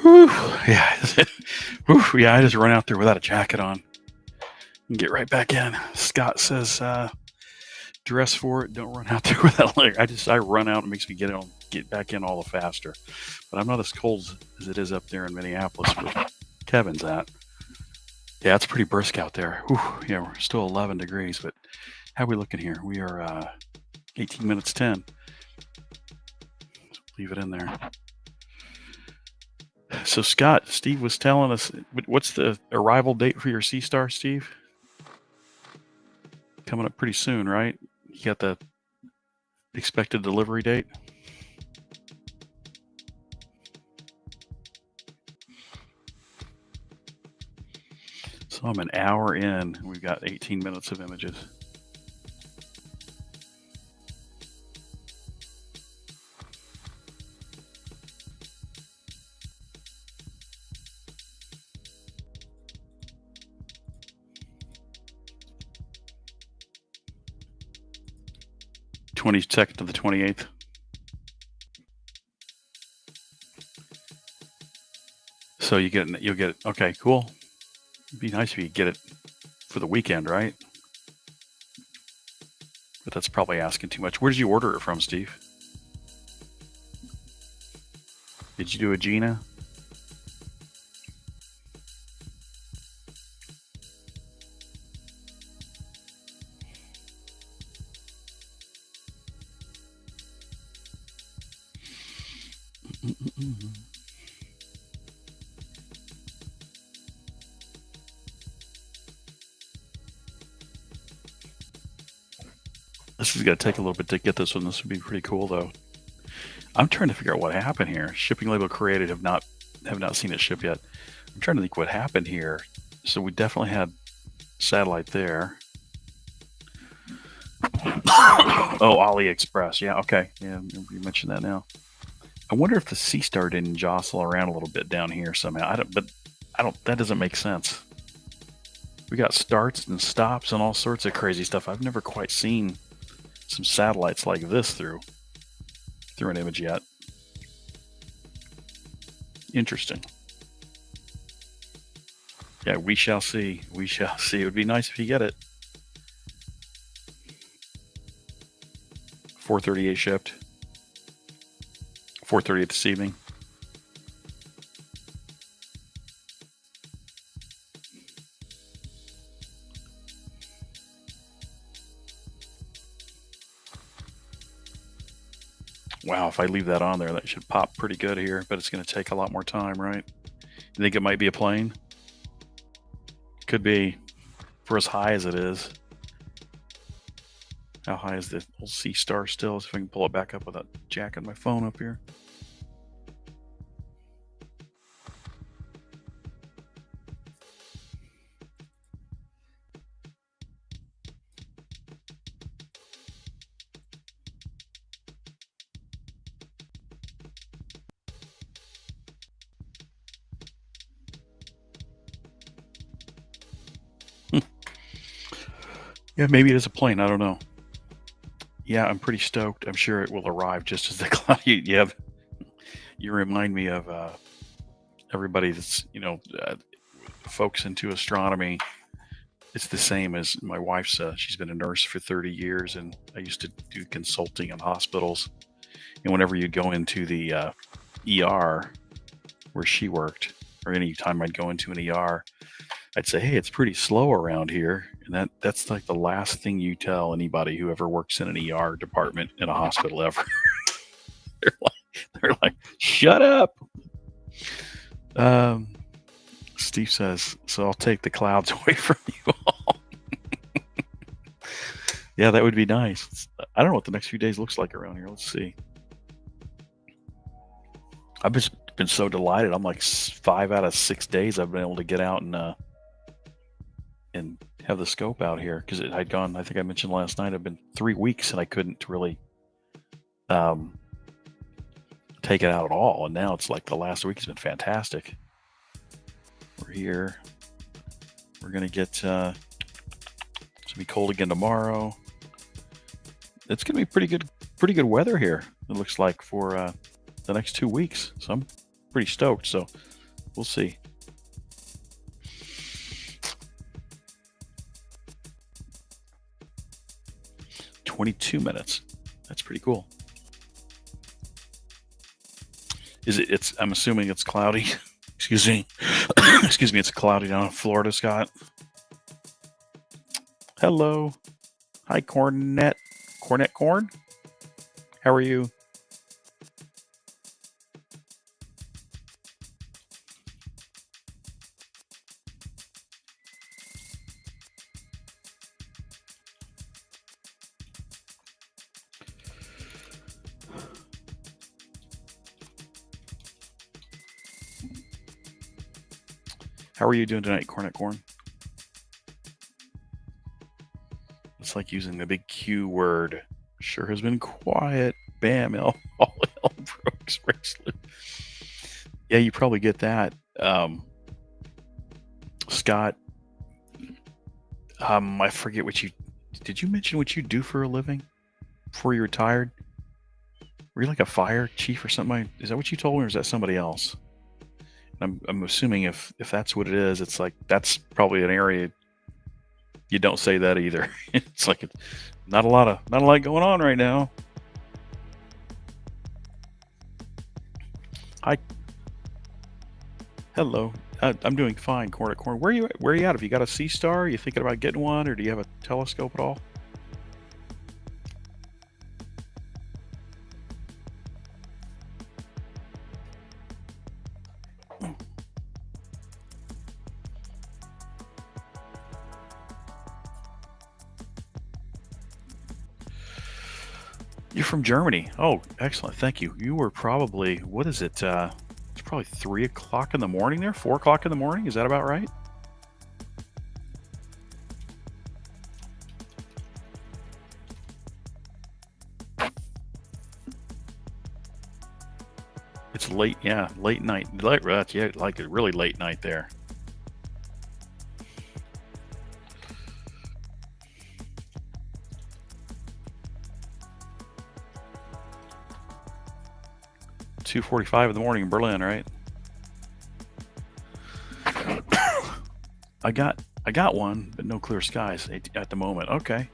Whew, yeah, whew, yeah. I just run out there without a jacket on and get right back in. Scott says, "Dress for it. Don't run out there without leg." I run out. It makes me get back in all the faster. But I'm not as cold as it is up there in Minneapolis where Kevin's at. Yeah, it's pretty brisk out there. Whew, yeah, we're still 11 degrees, but how are we looking here? We are 18 minutes 10. So leave it in there. So Scott, Steve was telling us, what's the arrival date for your SeeStar, Steve? Coming up pretty soon, right? You got the expected delivery date? So I'm an hour in. We've got 18 minutes of images. (22nd to the 28th). So you'll get it. Okay, cool. It'd be nice if you get it for the weekend, right? But that's probably asking too much. Where did you order it from, Steve? Did you do a Gina? This is going to take a little bit to get this one. This would be pretty cool, though. I'm trying to figure out what happened here. Shipping label created, have not seen it ship yet. I'm trying to think what happened here. So we definitely had satellite there. Oh, AliExpress. Yeah, okay. Yeah, you mentioned that now. I wonder if the SeeStar didn't jostle around a little bit down here somehow. That doesn't make sense. We got starts and stops and all sorts of crazy stuff. I've never quite seen some satellites like this through an image yet. Interesting. Yeah, we shall see. We shall see. It would be nice if you get it. 4:38 shipped. 4:30 this evening. Wow, if I leave that on there, that should pop pretty good here, but it's going to take a lot more time, right? You think it might be a plane? Could be, for as high as it is. How high is the old SeeStar still? See if I can pull it back up without jacking my phone up here. Yeah, maybe it is a plane. I don't know. Yeah, I'm pretty stoked. I'm sure it will arrive just as the cloud. You remind me of everybody that's folks into astronomy. It's the same as my wife's. She's been a nurse for 30 years, and I used to do consulting in hospitals. And whenever you go into the ER where she worked, or any time I'd go into an ER, I'd say, "Hey, it's pretty slow around here," and that's like the last thing you tell anybody who ever works in an ER department in a hospital ever. they're like, "Shut up." Steve says, "So I'll take the clouds away from you all." Yeah, that would be nice. I don't know what the next few days looks like around here. Let's see. I've just been so delighted. I'm like 5 out of 6 days I've been able to get out and have the scope out here, because it had gone, I think I mentioned last night, I've been 3 weeks and I couldn't really take it out at all, and now it's like the last week has been fantastic. We're here. We're gonna get it's gonna be cold again tomorrow. It's gonna be pretty good weather here, it looks like, for the next 2 weeks, so I'm pretty stoked. So we'll see. "22 minutes. That's pretty cool." I'm assuming it's cloudy. Excuse me. Excuse me. It's cloudy down in Florida, Scott. Hello. Hi, Cornet. Corn? How are you? How are you doing tonight, Corn? It's like using the big Q word. Sure has been quiet. Bam, all hell broke bracelet. Yeah, you probably get that. Scott, I forget did you mention what you do for a living before you retired? Were you like a fire chief or something? Is that what you told me, or is that somebody else? I'm assuming if that's what it is, it's like that's probably an area you don't say that either. It's like not a lot going on right now. Hi. Hello. I'm doing fine, Corn. Where are you at? Have you got a SeeStar? Are you thinking about getting one, or do you have a telescope at all? You're from Germany. Oh, excellent. Thank you. You were probably, what is it? It's probably 3 o'clock in the morning there, 4 o'clock in the morning. Is that about right? It's late. Yeah, late night. Yeah, like a really late night there. "2:45 in the morning in Berlin," right? I got one, but no clear skies at the moment. Okay.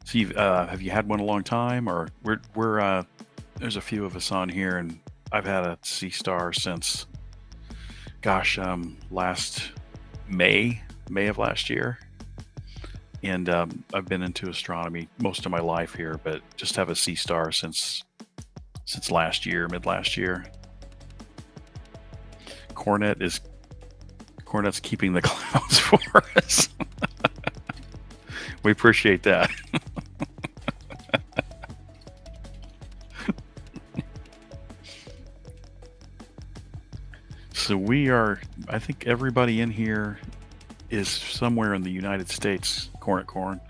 So have you had one a long time, or we're there's a few of us on here, and I've had a SeeStar since, gosh, last May of last year, and I've been into astronomy most of my life here, but just have a SeeStar since last year, mid last year. Cornet's keeping the clouds for us. We appreciate that. So I think everybody in here is somewhere in the United States, Corn.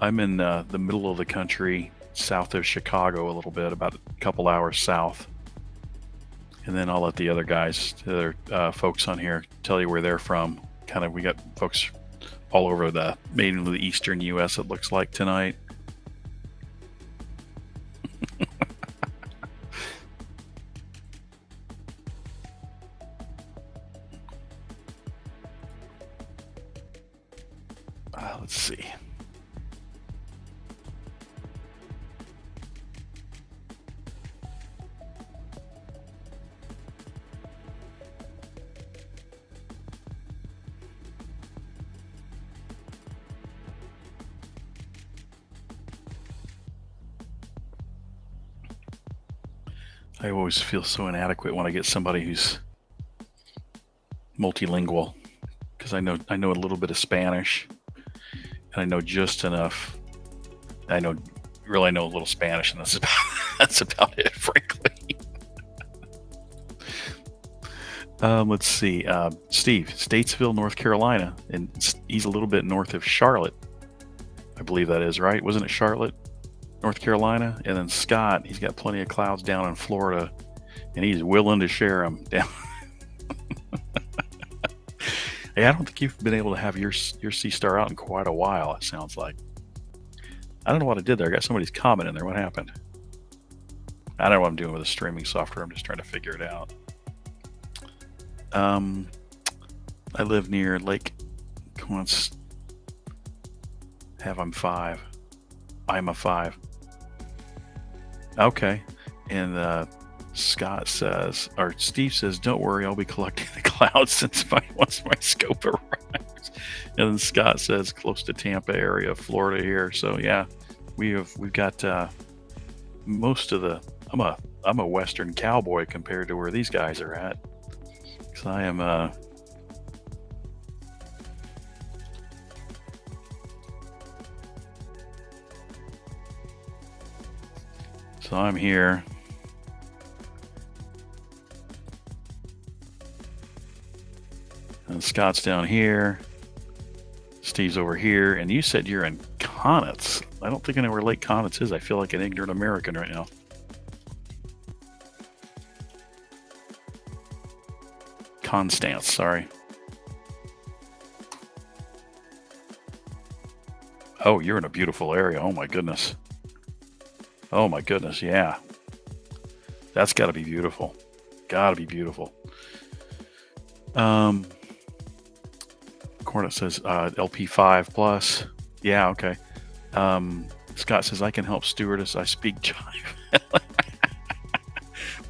I'm in the middle of the country, south of Chicago a little bit, about a couple hours south. And then I'll let the other guys, the other folks on here, tell you where they're from. Kind of, we got folks all over mainly the eastern U.S. it looks like tonight. Let's see. I always feel so inadequate when I get somebody who's multilingual, because I know a little bit of Spanish, and I know just enough. I know a little Spanish, and that's about it, frankly. Let's see. Steve, Statesville, North Carolina, and he's a little bit north of Charlotte. I believe that is right. Wasn't it Charlotte, North Carolina? And then Scott, he's got plenty of clouds down in Florida, and he's willing to share them down. Hey, I don't think you've been able to have your SeeStar out in quite a while, it sounds like. I don't know what I did there. I got somebody's comment in there. What happened? I don't know what I'm doing with the streaming software. I'm just trying to figure it out. I live near Lake. I'm a 5. Okay. And Scott says, or Steve says, don't worry, I'll be collecting the clouds once my scope arrives. And then Scott says, close to Tampa area, Florida here. So yeah, we've got most of the. I'm a Western cowboy compared to where these guys are at. Because I am so I'm here. And Scott's down here. Steve's over here. And you said you're in Conitz. I don't think I know where Lake Conitz is. I feel like an ignorant American right now. Constance, sorry. Oh, you're in a beautiful area. Oh my goodness. Oh my goodness, yeah. That's gotta be beautiful. Gotta be beautiful. Cornet says LP5 plus. Yeah, okay. Scott says I can help stewardess. I speak jive.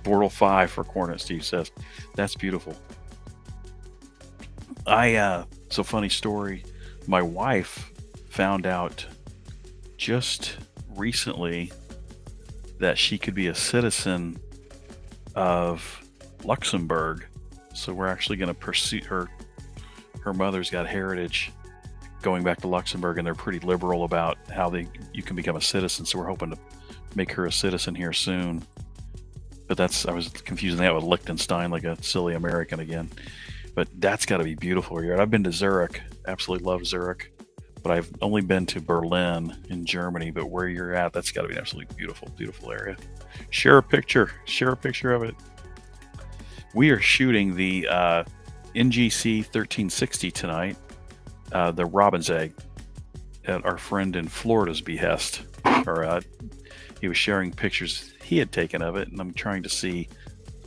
Bortle 5 for Cornet, Steve says. That's beautiful. So funny story. My wife found out just recently that she could be a citizen of Luxembourg. So we're actually going to pursue her. Her mother's got heritage going back to Luxembourg, and they're pretty liberal about how you can become a citizen. So we're hoping to make her a citizen here soon. But I was confusing that with Liechtenstein, like a silly American again. But that's got to be beautiful here. I've been to Zurich, absolutely love Zurich, but I've only been to Berlin in Germany. But where you're at, that's got to be an absolutely beautiful, beautiful area. Share a picture of it. We are shooting the NGC 1360 tonight, the robin's egg, at our friend in Florida's behest. He was sharing pictures he had taken of it, and I'm trying to see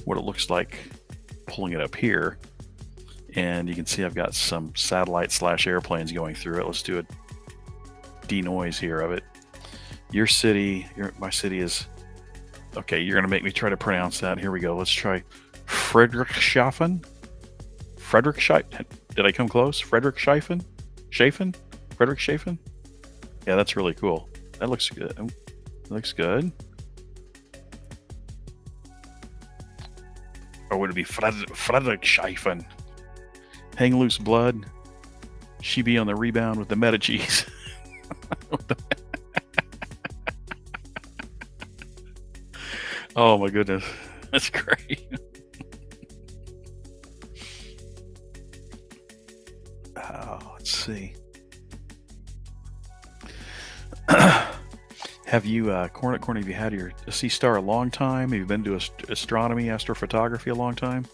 what it looks like pulling it up here. And you can see I've got some satellite / airplanes going through it. Let's do a denoise here of it. Your city, my city is, okay, you're going to make me try to pronounce that. Here we go. Let's try Friedrichshafen. Did I come close? Friedrichshafen? Friedrichshafen? Yeah, that's really cool. That looks good. Looks good. Or would it be Friedrichshafen? Hang loose, blood. She be on the rebound with the Medici's. Oh my goodness, that's great. Let's see. Have you, Cornet, have you had your SeeStar a long time? Have you been to astronomy, astrophotography a long time?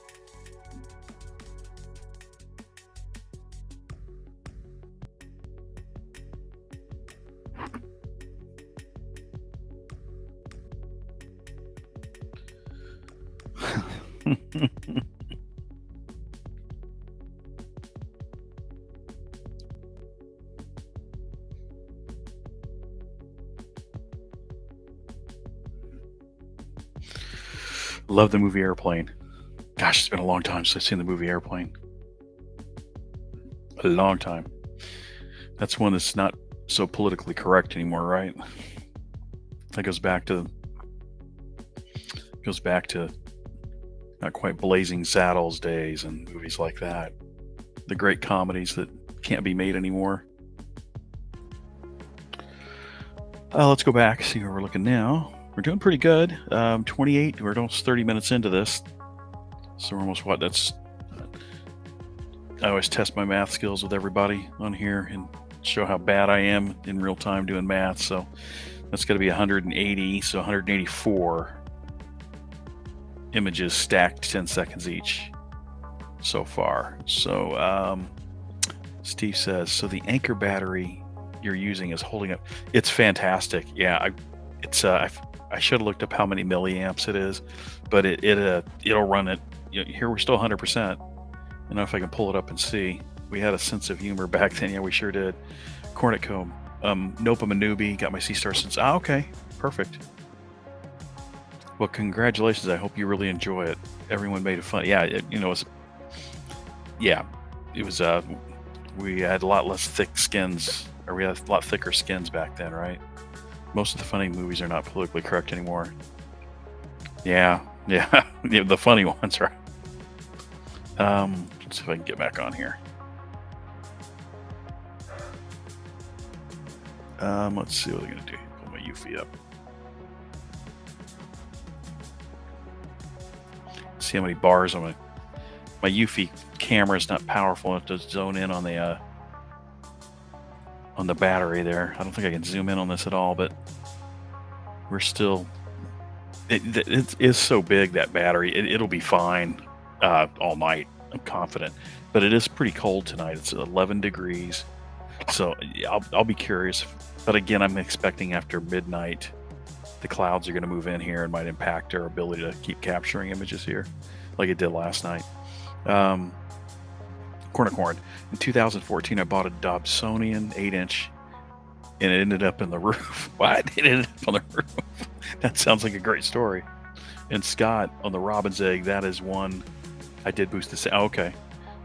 Love the movie Airplane. Gosh, it's been a long time since I've seen the movie Airplane. A long time. That's one that's not so politically correct anymore, right? That goes back to not quite Blazing Saddles days and movies like that. The great comedies that can't be made anymore. Let's go back, see where we're looking now. We're doing pretty good. 28, we're almost 30 minutes into this. So we're almost I always test my math skills with everybody on here and show how bad I am in real time doing math. So that's going to be 180, so 184 images stacked 10 seconds each so far. So Steve says, so the Anchor battery you're using is holding up. It's fantastic. Yeah, I should have looked up how many milliamps it is, but it'll run it. Here we're still 100%. I don't know if I can pull it up and see. We had a sense of humor back then. Yeah, we sure did. Cornet Comb. Nope, I'm a newbie. Got my SeeStar since. Okay, perfect. Well, congratulations. I hope you really enjoy it. Everyone made it fun. Yeah, it was. We had a lot less thick skins, or we had a lot thicker skins back then, right? Most of the funny movies are not politically correct anymore. Yeah, the funny ones, right? Let's see if I can get back on here. Let's see what I'm gonna do. Pull my Eufy up. See how many bars on my Eufy camera is not powerful enough to zone in on the battery there. I don't think I can zoom in on this at all, but we're still. It is so big, that battery. It'll be fine all night. I'm confident, but it is pretty cold tonight. It's 11 degrees, so I'll be curious. But again, I'm expecting after midnight, the clouds are going to move in here and might impact our ability to keep capturing images here, like it did last night. Corn. In 2014, I bought a Dobsonian 8-inch, and it ended up in the roof. What? It ended up on the roof. That sounds like a great story. And Scott, on the Robin's Egg, that is one I did boost the. Okay,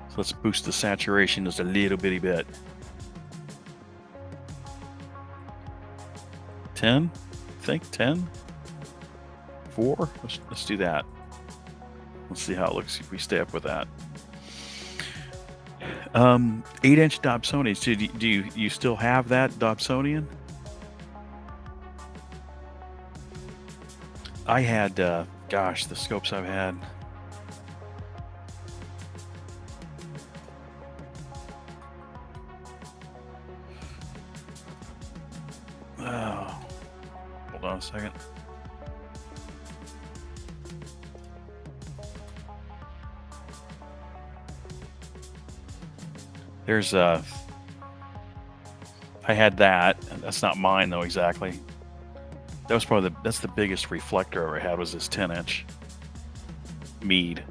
so let's boost the saturation just a little bitty bit. 10, I think 10, 4. Let's do that. Let's see how it looks if we stay up with that. 8-inch Dobsonian. Do you still have that Dobsonian? I had, gosh, the scopes I've had. Oh, hold on a second. There's I had that. That's not mine though exactly. That was probably that's the biggest reflector I ever had, was this 10-inch Meade.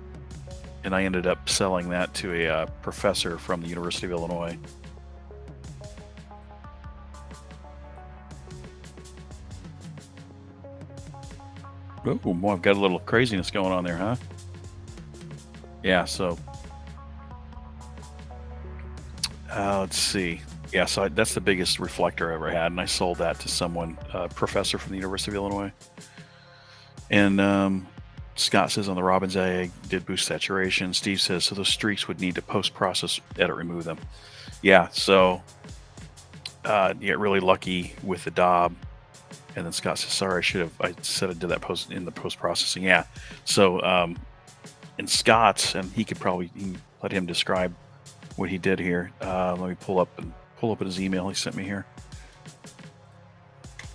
and I ended up selling that to a professor from the University of Illinois. Oh, well, I've got a little craziness going on there, huh? Yeah, so let's see. Yeah, so that's the biggest reflector I ever had, and I sold that to someone, a professor from the University of Illinois. And Scott says on the robin's egg did boost saturation. Steve says so those streaks would need to post-process, edit, remove them. Yeah, so you get really lucky with the Dob. And then Scott says, sorry, I said I did that in the post-processing. Yeah. So in Scott's, and he can let him describe what he did here. Let me pull up his email he sent me here.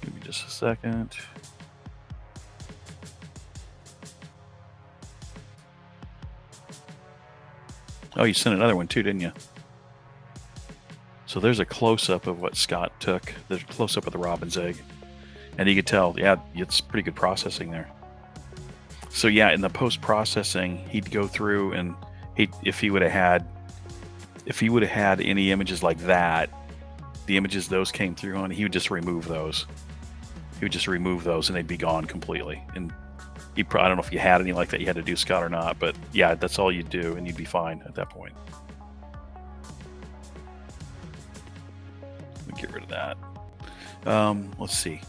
Give me just a second. Oh, you sent another one too, didn't you? So there's a close-up of what Scott took. There's a close-up of the robin's egg. And you could tell, yeah, it's pretty good processing there. So yeah, in the post-processing, he'd go through and if he would have had any images like that, the images those came through on, he would just remove those. He would just remove those and they'd be gone completely. And I don't know if you had any like that you had to do, Scott, or not, but yeah, that's all you'd do and you'd be fine at that point. Let me get rid of that. Let's see.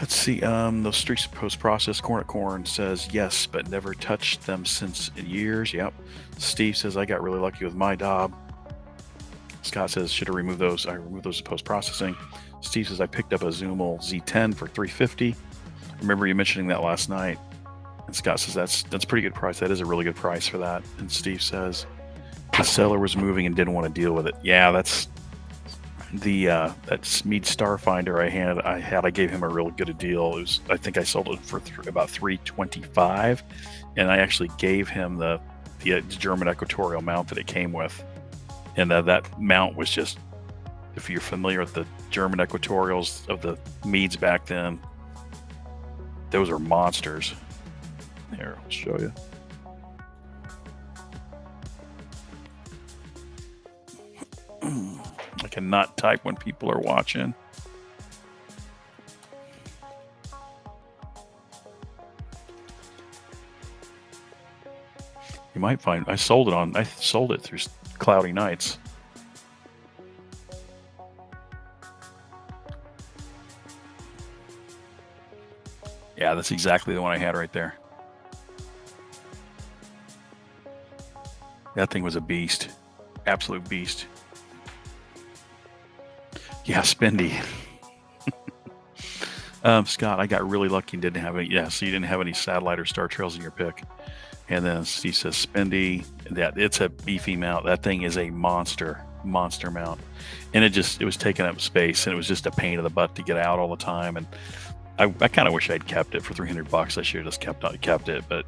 Those streaks of post-process. Corn says yes, but never touched them since years. Yep. Steve says I got really lucky with my Dob. Scott says should have removed those. I removed those in post-processing. Steve says I picked up a Zoomel Z10 for $350. Remember you mentioning that last night. And Scott says that's a pretty good price. That is a really good price for that. And Steve says the seller was moving and didn't want to deal with it. Yeah, that's that Mead Starfinder I gave him a really good deal. I think I sold it for about $325, and I actually gave him the German equatorial mount that it came with, and that mount was just, if you're familiar with the German equatorials of the Meads back then, those are monsters. Here, I'll show you. I cannot type when people are watching. You might find I sold it through Cloudy Nights. Yeah, that's exactly the one I had right there. That thing was a beast. Absolute beast. Yeah, Spendy. Scott, I got really lucky and didn't have any. Yeah, so you didn't have any satellite or star trails in your pick. And then Steve says Spendy. It's a beefy mount. That thing is a monster mount, and it was taking up space, and it was just a pain in the butt to get out all the time. And I kind of wish I'd kept it for $300. I should have just kept it, but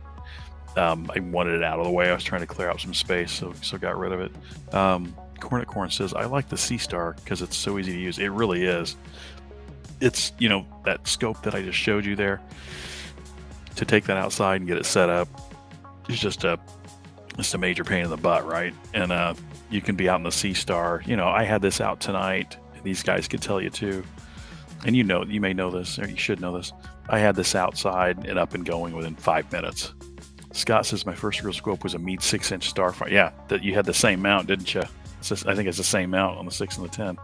I wanted it out of the way. I was trying to clear out some space, so got rid of it. Corn says, I like the SeeStar because it's so easy to use. It really is. It's, that scope that I just showed you there, to take that outside and get it set up is just a major pain in the butt, right? And you can be out in the SeeStar. I had this out tonight, and these guys could tell you too. And you may know this, or you should know this. I had this outside and up and going within 5 minutes. Scott says my first real scope was a Mead 6-inch Starfinder. Yeah, that you had the same mount, didn't you? I think it's the same mount on the 6 and the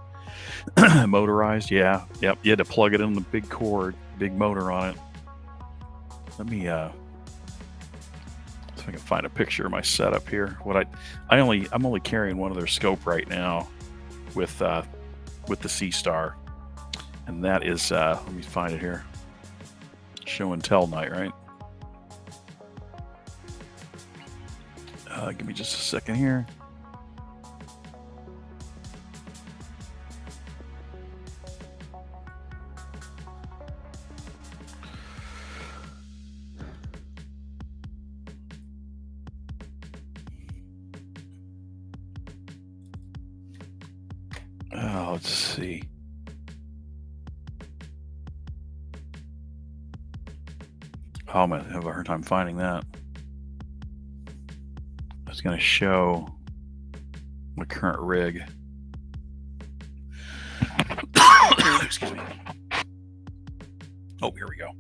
10. Motorized, yeah. Yep, you had to plug it in the big cord, big motor on it. Let me see if I can find a picture of my setup here. I'm only carrying one other scope right now with the SeeStar, and that is let me find it here. Show and tell night, right? Give me just a second here. Let's see. Oh, I'm gonna have a hard time finding that. was going to show my current rig. Excuse me. Oh, here we go.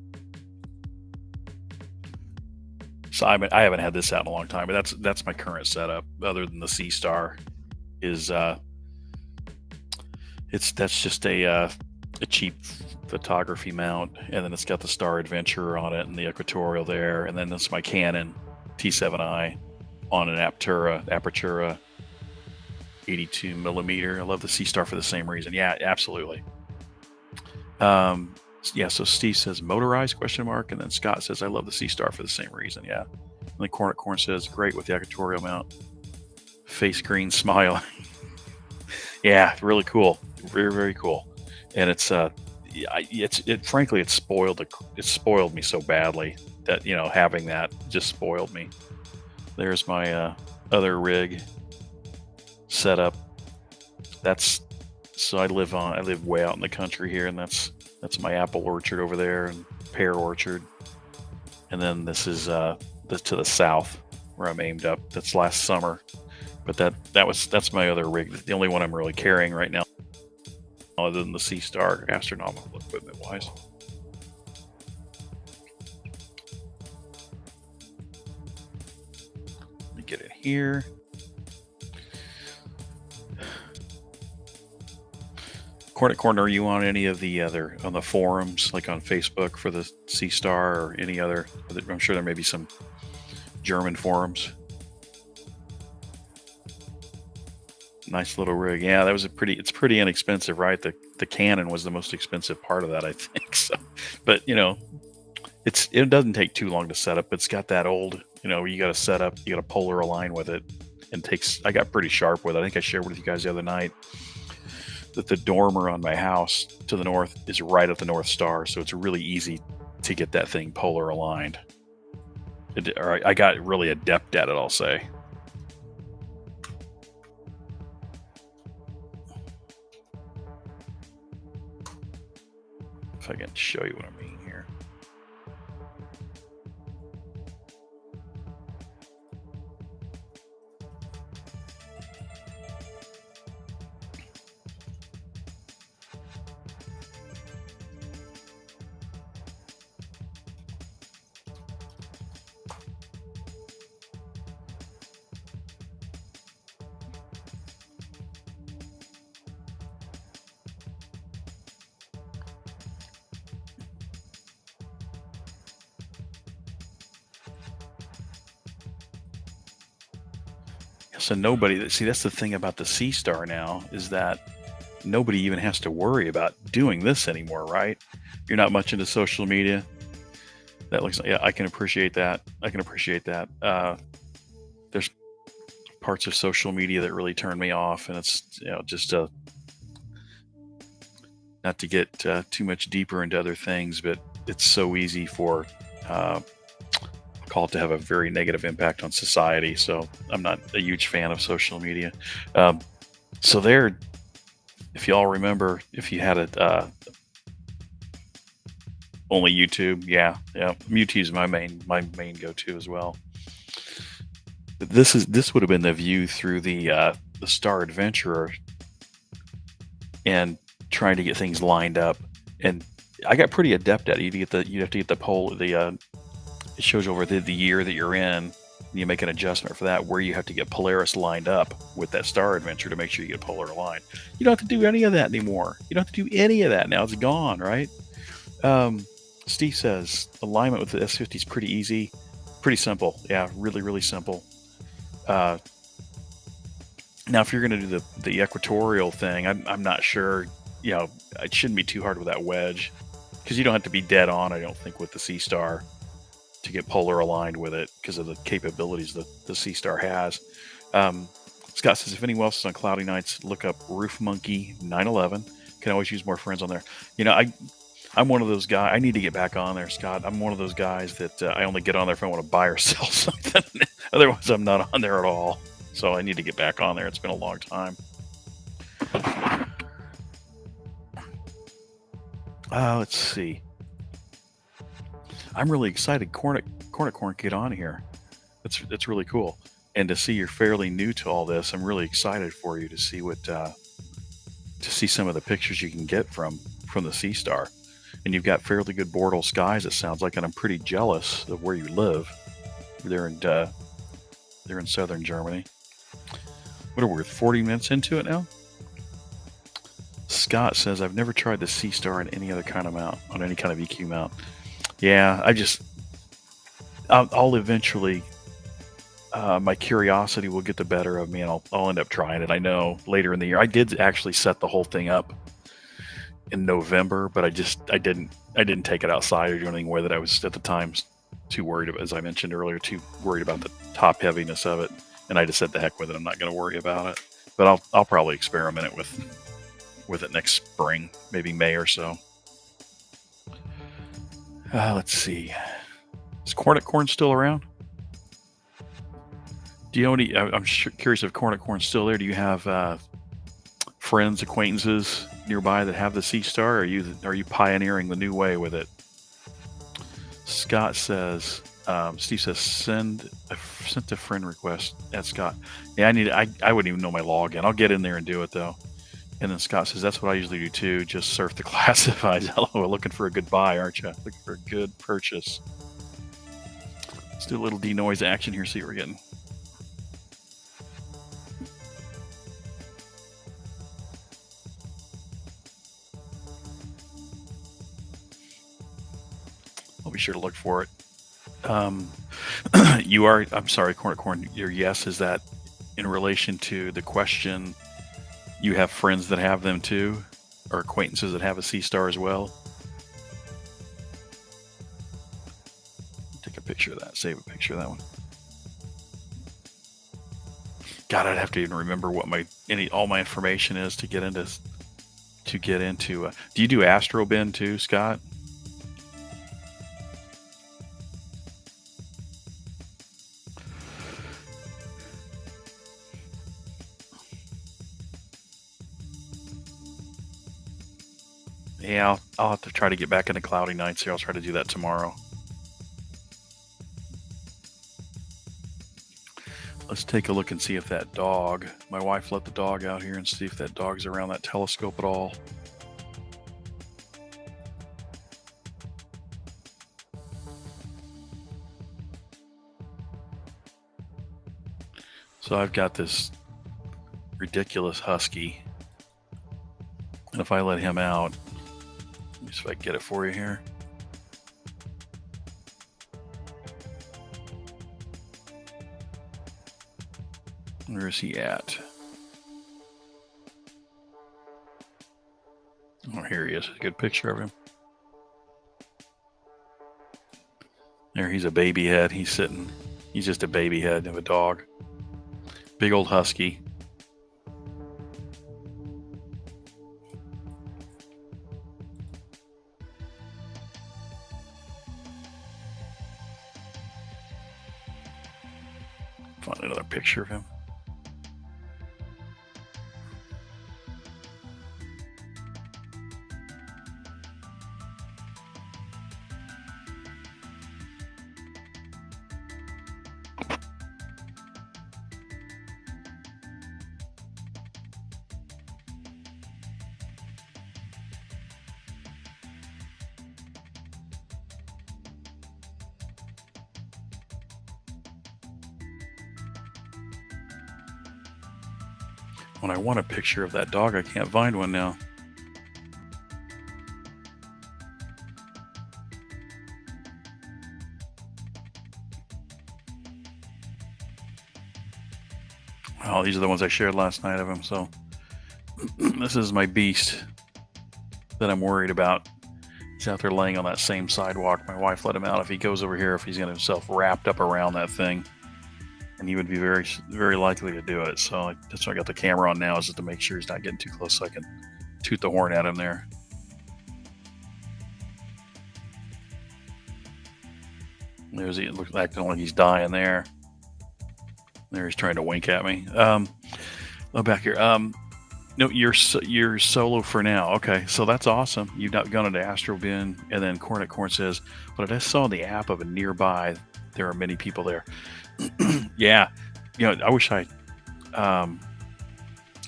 So I haven't had this out in a long time, but that's my current setup. Other than the SeeStar, is that's just a cheap photography mount, and then it's got the Star Adventurer on it and the equatorial there, and then that's my Canon T7i on an Apertura 82 millimeter. I love the SeeStar for the same reason. Yeah, absolutely. Yeah, so Steve says motorized ? And then Scott says I love the SeeStar for the same reason. Yeah. And then Corn says great with the equatorial mount. Face green smile. Yeah, really cool. Very, very cool. And frankly, it spoiled me so badly that, having that just spoiled me. There's my other rig setup. So I live way out in the country here, and that's my apple orchard over there and pear orchard. And then this is to the south where I'm aimed up. That's last summer. But that's my other rig. The only one I'm really carrying right now, other than the SeeStar, astronomical equipment wise. Let me get it here. Corner, are you on any of the other on the forums, like on Facebook for the SeeStar or any other? I'm sure there may be some German forums. Nice little rig. Yeah, it's pretty inexpensive, right? The Canon was the most expensive part of that, I think. So, but it doesn't take too long to set up. It's got that old, you got to set up, you got to polar align with it, and I got pretty sharp with it. I think I shared with you guys the other night that the dormer on my house to the north is right at the North Star, so it's really easy to get that thing polar aligned. I got really adept at it, I'll say. If I can show you what I mean here. So that's the thing about the SeeStar now, is that nobody even has to worry about doing this anymore, right? You're not much into social media. That looks like, yeah, I can appreciate that. There's parts of social media that really turn me off, and it's, just not to get too much deeper into other things, but it's so easy for call it to have a very negative impact on society. So I'm not a huge fan of social media. So there, if you all remember, if you had it only YouTube, yeah, YouTube is my main go-to as well. But this would have been the view through the Star Adventurer and trying to get things lined up. And I got pretty adept at it. You have to get the pole, it shows over the year that you're in, and you make an adjustment for that, where you have to get Polaris lined up with that Star Adventure to make sure you get polar aligned. You don't have to do any of that anymore. You don't have to do any of that now. It's gone, right? Steve says alignment with the S50 is pretty easy, pretty simple. Yeah, really, really simple. Now, if you're going to do the equatorial thing, I'm not sure. It shouldn't be too hard with that wedge, because you don't have to be dead on, I don't think, with the SeeStar to get polar aligned with it, because of the capabilities that the SeeStar has. Scott says, if anyone else is on cloudy nights, look up Roof Monkey 911. Can always use more friends on there. I'm one of those guys. I need to get back on there, Scott. I'm one of those guys that I only get on there if I want to buy or sell something. Otherwise, I'm not on there at all. So I need to get back on there. It's been a long time. Let's see. I'm really excited. Corn, get on here. That's really cool. and to see you're fairly new to all this, I'm really excited for you to see what to see some of the pictures you can get from the SeeStar. And you've got fairly good Bortle skies, it sounds like, and I'm pretty jealous of where you live. They're in southern Germany. What are we, 40 minutes into it now? Scott says, I've never tried the SeeStar in any other kind of mount, on any kind of EQ mount. Yeah, I'll eventually, my curiosity will get the better of me, and I'll end up trying it. I know later in the year. I did actually set the whole thing up in November, but I didn't take it outside or do anything with it. I was at the time too worried about, as I mentioned earlier, too worried about the top heaviness of it, and I just said the heck with it. I'm not going to worry about it, but I'll probably experiment it with it next spring, maybe May or so. Let's see. Is Corn still around? Do you know any? I'm curious if Corn's still there. Do you have friends, acquaintances nearby that have the SeeStar? Are you pioneering the new way with it? Scott says, Steve says, sent a friend request at Scott. Yeah, I wouldn't even know my login. I'll get in there and do it though. And then Scott says, that's what I usually do too. Just surf the classifieds. Hello, looking for a good buy, aren't you? Looking for a good purchase. Let's do a little denoise action here, see what we're getting. I'll be sure to look for it. I'm sorry, Corn, your yes, is that in relation to the question, you have friends that have them too, or acquaintances that have a SeeStar as well? Take a picture of that, save a picture of that one. God, I'd have to even remember what all my information is to get into. Do you do AstroBin too, Scott? Yeah, I'll have to try to get back into cloudy nights here. I'll try to do that tomorrow. Let's take a look and see if that dog, my wife let the dog out here and see if that dog's around that telescope at all. So I've got this ridiculous husky, and if I let him out, let me see if I can get it for you here. Where is he at? Oh, here he is. A good picture of him. There, he's a baby head. He's sitting. He's just a baby head of a dog. Big old husky. Find another picture of him. When I want a picture of that dog, I can't find one now. Oh, these are the ones I shared last night of him. So this is my beast that I'm worried about. He's out there laying on that same sidewalk. My wife let him out. If he goes over here, if he's got himself wrapped up around that thing, and he would be very, very likely to do it. So that's why I got the camera on now, is just to make sure he's not getting too close so I can toot the horn at him there. There's he, looks like he's dying there. There he's trying to wink at me. Back here. No, you're solo for now. Okay, so that's awesome. You've not gone into AstroBin, and then Corn says, "But I saw in the app of a nearby. There are many people there." Yeah, I wish I, um,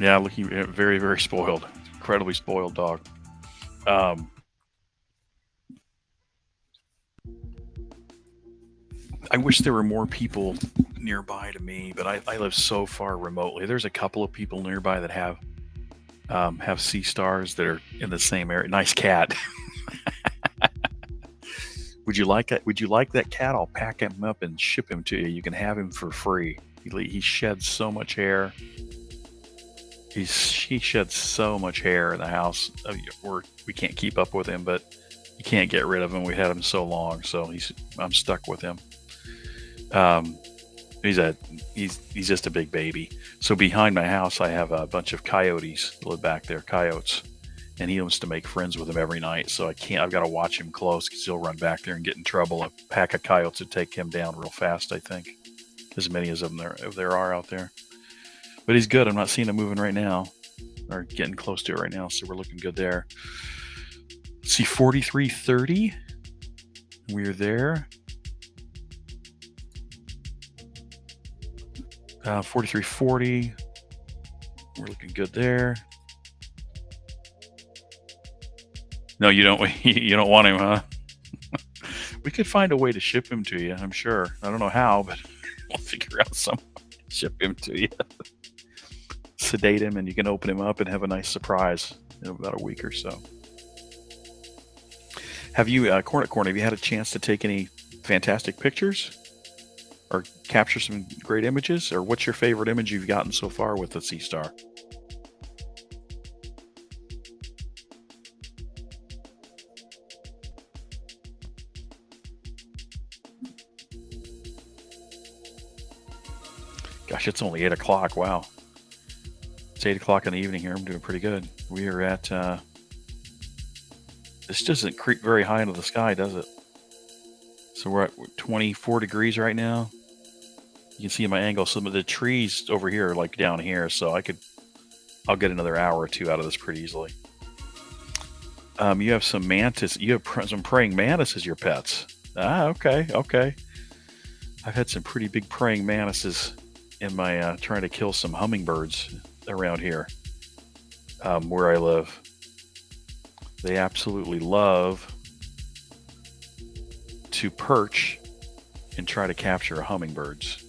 yeah, looking very, very spoiled, incredibly spoiled dog. Um, I wish there were more people nearby to me, but I live so far remotely. There's a couple of people nearby that have sea stars that are in the same area. Nice cat. Would you like that? Would you like that cat? I'll pack him up and ship him to you. You can have him for free. He sheds so much hair. He sheds so much hair in the house. We can't keep up with him, but you can't get rid of him. We had him so long, so I'm stuck with him. Um, he's just a big baby. So behind my house, I have a bunch of coyotes that live back there, coyotes, and he wants to make friends with them every night. So I can't. I've got to watch him close because he'll run back there and get in trouble. A pack of coyotes would take him down real fast. I think as many as there are out there. But he's good. I'm not seeing him moving right now, or getting close to it right now. So we're looking good there. Let's see, 4330. We're there. 4340. We're looking good there. No, you don't. You don't want him, huh? We could find a way to ship him to you. I'm sure. I don't know how, but we'll figure out some way to ship him to you. Sedate him, and you can open him up and have a nice surprise in about a week or so. Have you, Corn at Corn? Have you had a chance to take any fantastic pictures? Or capture some great images? Or what's your favorite image you've gotten so far with the SeeStar? Gosh, it's only 8 o'clock. Wow. It's 8 o'clock in the evening here. I'm doing pretty good. We are at, this doesn't creep very high into the sky, does it? So we're at 24 degrees right now. You can see my angle. Some of the trees over here are like down here, so I'll get another hour or two out of this pretty easily. You have some mantis. You have some praying mantis as your pets. Okay. I've had some pretty big praying mantises in my trying to kill some hummingbirds around here, where I live. They absolutely love to perch and try to capture hummingbirds.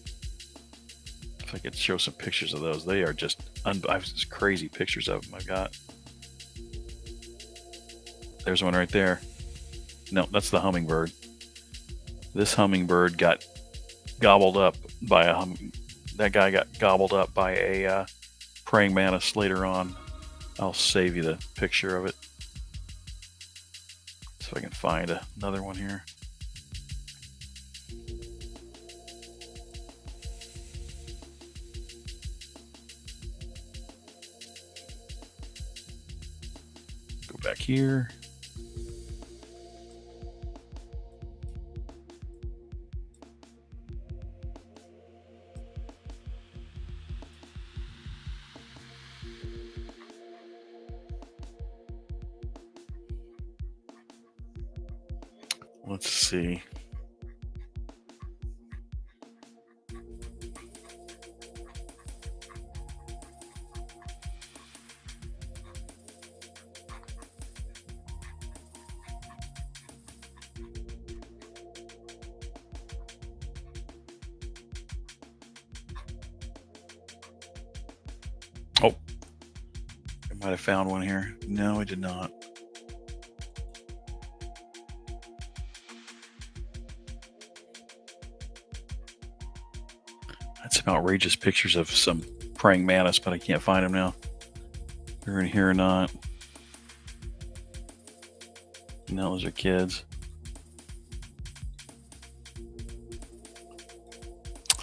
If I could show some pictures of those, they are just I've just crazy pictures of them I've got. There's one right there. No, that's the hummingbird. This hummingbird got gobbled up by that guy got gobbled up by a praying mantis later on. I'll save you the picture of it. So I can find another one here. Go back here. Let's see. Oh, I might have found one here. No, I did not. Some outrageous pictures of some praying mantis, but I can't find them now. They're in here or not. No, those are kids.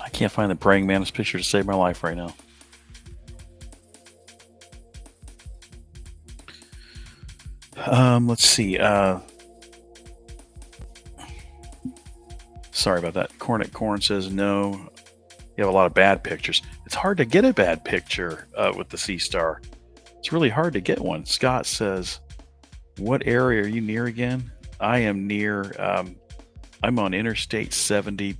I can't find the praying mantis picture to save my life right now. Let's see. Sorry about that. Corn at Corn says no. You have a lot of bad pictures. It's hard to get a bad picture with the SeeStar. It's really hard to get one. Scott says, what area are you near again? I am near, I'm on Interstate 70,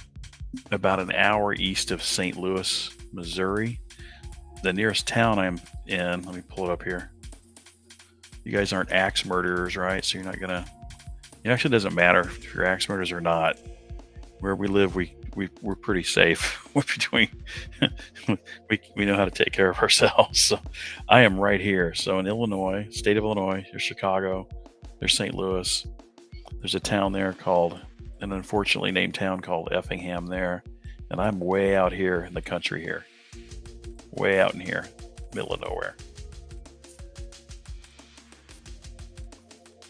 about an hour east of St. Louis, Missouri. The nearest town I'm in, let me pull it up here. You guys aren't axe murderers, right? So you're not gonna. It actually doesn't matter if you're axe murderers or not. Where we live, we're pretty safe. We're between. we know how to take care of ourselves. So I am right here. So in Illinois, state of Illinois, there's Chicago, there's St. Louis. There's a town there called, an unfortunately named town called Effingham there, and I'm way out here in the country here, way out in here, middle of nowhere.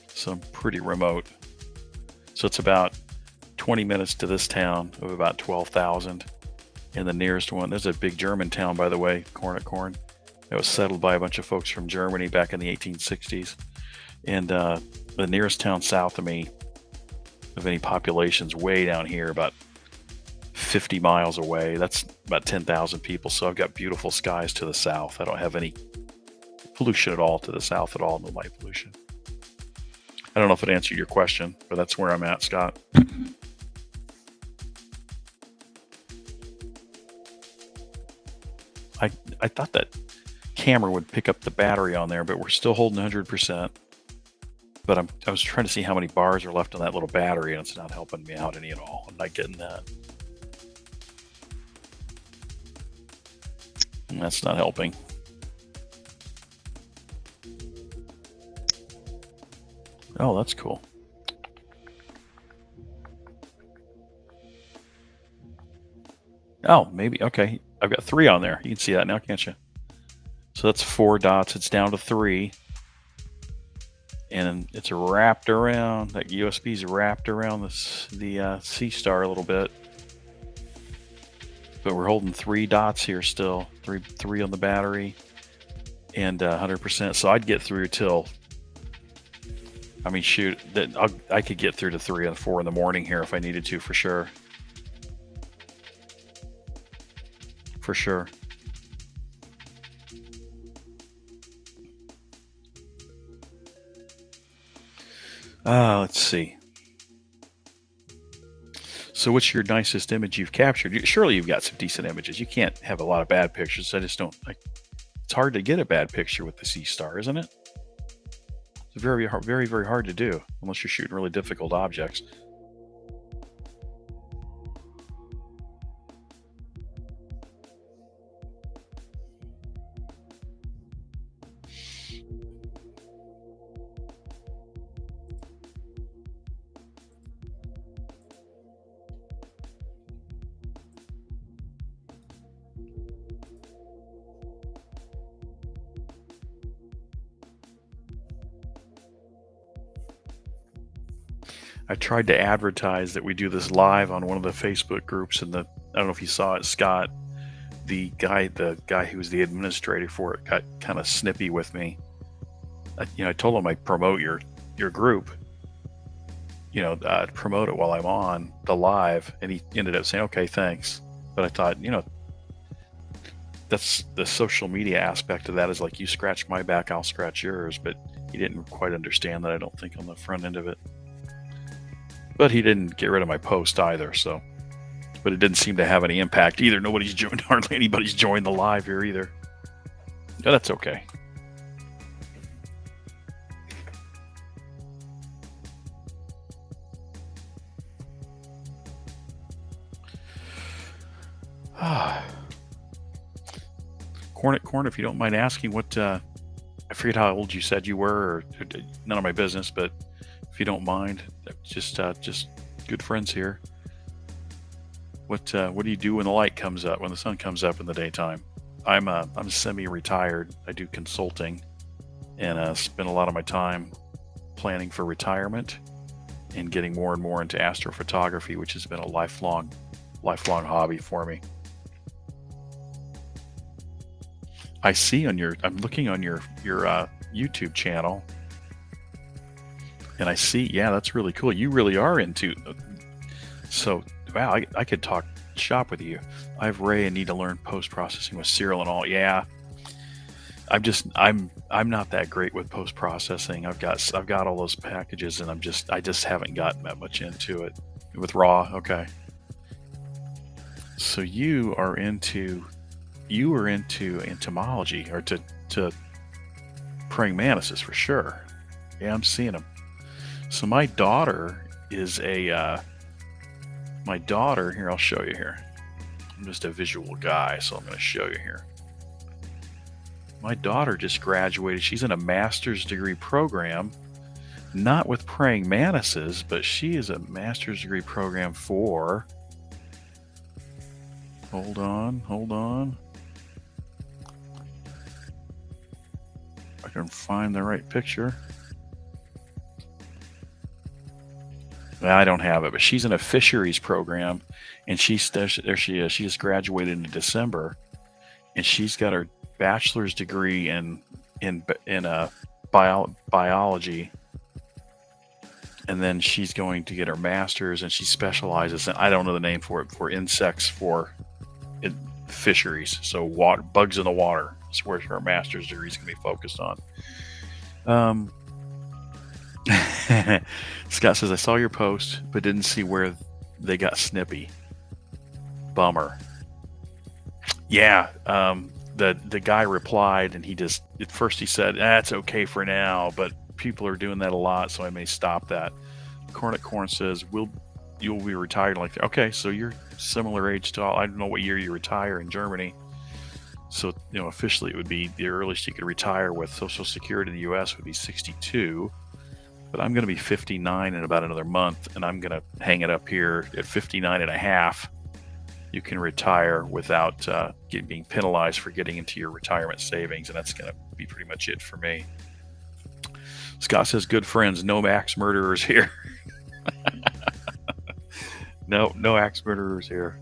So I'm pretty remote. So it's about 20 minutes to this town of about 12,000. And the nearest one, there's a big German town, by the way, Corn. It was settled by a bunch of folks from Germany back in the 1860s. And the nearest town south of me, of any population's way down here, about 50 miles away. That's about 10,000 people. So I've got beautiful skies to the south. I don't have any pollution at all to the south at all, no light pollution. I don't know if it answered your question, but that's where I'm at, Scott. I thought that camera would pick up the battery on there, but we're still holding 100%. But I was trying to see how many bars are left on that little battery, and it's not helping me out any at all. I'm not getting that. And that's not helping. Oh, that's cool. Oh, maybe. Okay. I've got 3 on there. You can see that now, can't you? So that's 4 dots. It's down to 3. And it's wrapped around, that USB's wrapped around the SeeStar a little bit. But we're holding 3 dots here still. Three on the battery and 100%. So I'd get through till, I mean, shoot, I could get through to 3 and 4 in the morning here if I needed to, for sure. For sure. Let's see. So what's your nicest image you've captured? Surely you've got some decent images. You can't have a lot of bad pictures. I just don't like. It's hard to get a bad picture with the SeeStar, isn't it? It's very hard to do unless you're shooting really difficult objects. I tried to advertise that we do this live on one of the Facebook groups, and I don't know if you saw it, Scott, the guy who was the administrator for it, got kind of snippy with me. I told him I'd promote your group, promote it while I'm on the live, and he ended up saying, okay, thanks. But I thought, that's the social media aspect of that, is like, you scratch my back, I'll scratch yours. But he didn't quite understand that, I don't think, on the front end of it. But he didn't get rid of my post either, so. But it didn't seem to have any impact either. Nobody's joined, hardly anybody's joined the live here either. No, that's okay. Corn, if you don't mind asking, what I forget how old you said you were, or none of my business, but if you don't mind, just good friends here. What do you do when the light comes up, when the sun comes up in the daytime? I'm semi-retired. I do consulting, and spend a lot of my time planning for retirement and getting more and more into astrophotography, which has been a lifelong hobby for me. I see I'm looking on your YouTube channel, and I see, yeah, that's really cool. You really are into, so wow, I could talk shop with you. I have Ray and need to learn post-processing with Cyril and all. Yeah, I'm not that great with post-processing. I've got all those packages, and I just haven't gotten that much into it with RAW. Okay, so you are into you were into entomology or to praying mantises for sure. Yeah, I'm seeing them. So my daughter is my daughter, here, I'll show you here. I'm just a visual guy, so I'm going to show you here. My daughter just graduated. She's in a master's degree program, not with praying mantises, but she is a master's degree program for, hold on. I can find the right picture. I don't have it, but she's in a fisheries program, and there she is. She just graduated in December, and she's got her bachelor's degree in biology, and then she's going to get her master's, and she specializes in, I don't know the name for it, for insects fisheries. So bugs in the water is where her master's degree is going to be focused on. Scott says, I saw your post, but didn't see where they got snippy. Bummer. Yeah, the guy replied, and he just, at first he said, it's okay for now, but people are doing that a lot, so I may stop that. Cornet Corn says, you'll be retired like that. Okay, so you're similar age to all. I don't know what year you retire in Germany. So, officially it would be the earliest you could retire with Social Security in the U.S. would be 62. But I'm going to be 59 in about another month, and I'm going to hang it up here at 59 and a half. You can retire without being penalized for getting into your retirement savings, and that's going to be pretty much it for me. Scott says, good friends, no axe murderers here. No axe murderers here.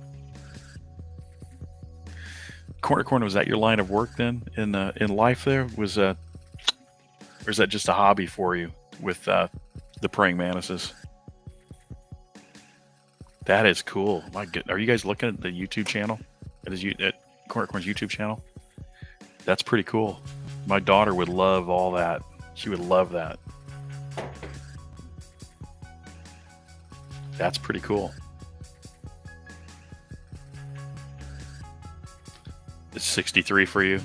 Corner, was that your line of work then in life there? Or is that just a hobby for you with the praying mantises? That is cool. My good. Are you guys looking at the YouTube channel? At Corner's YouTube channel? That's pretty cool. My daughter would love all that. She would love that. That's pretty cool. It's 63 for you.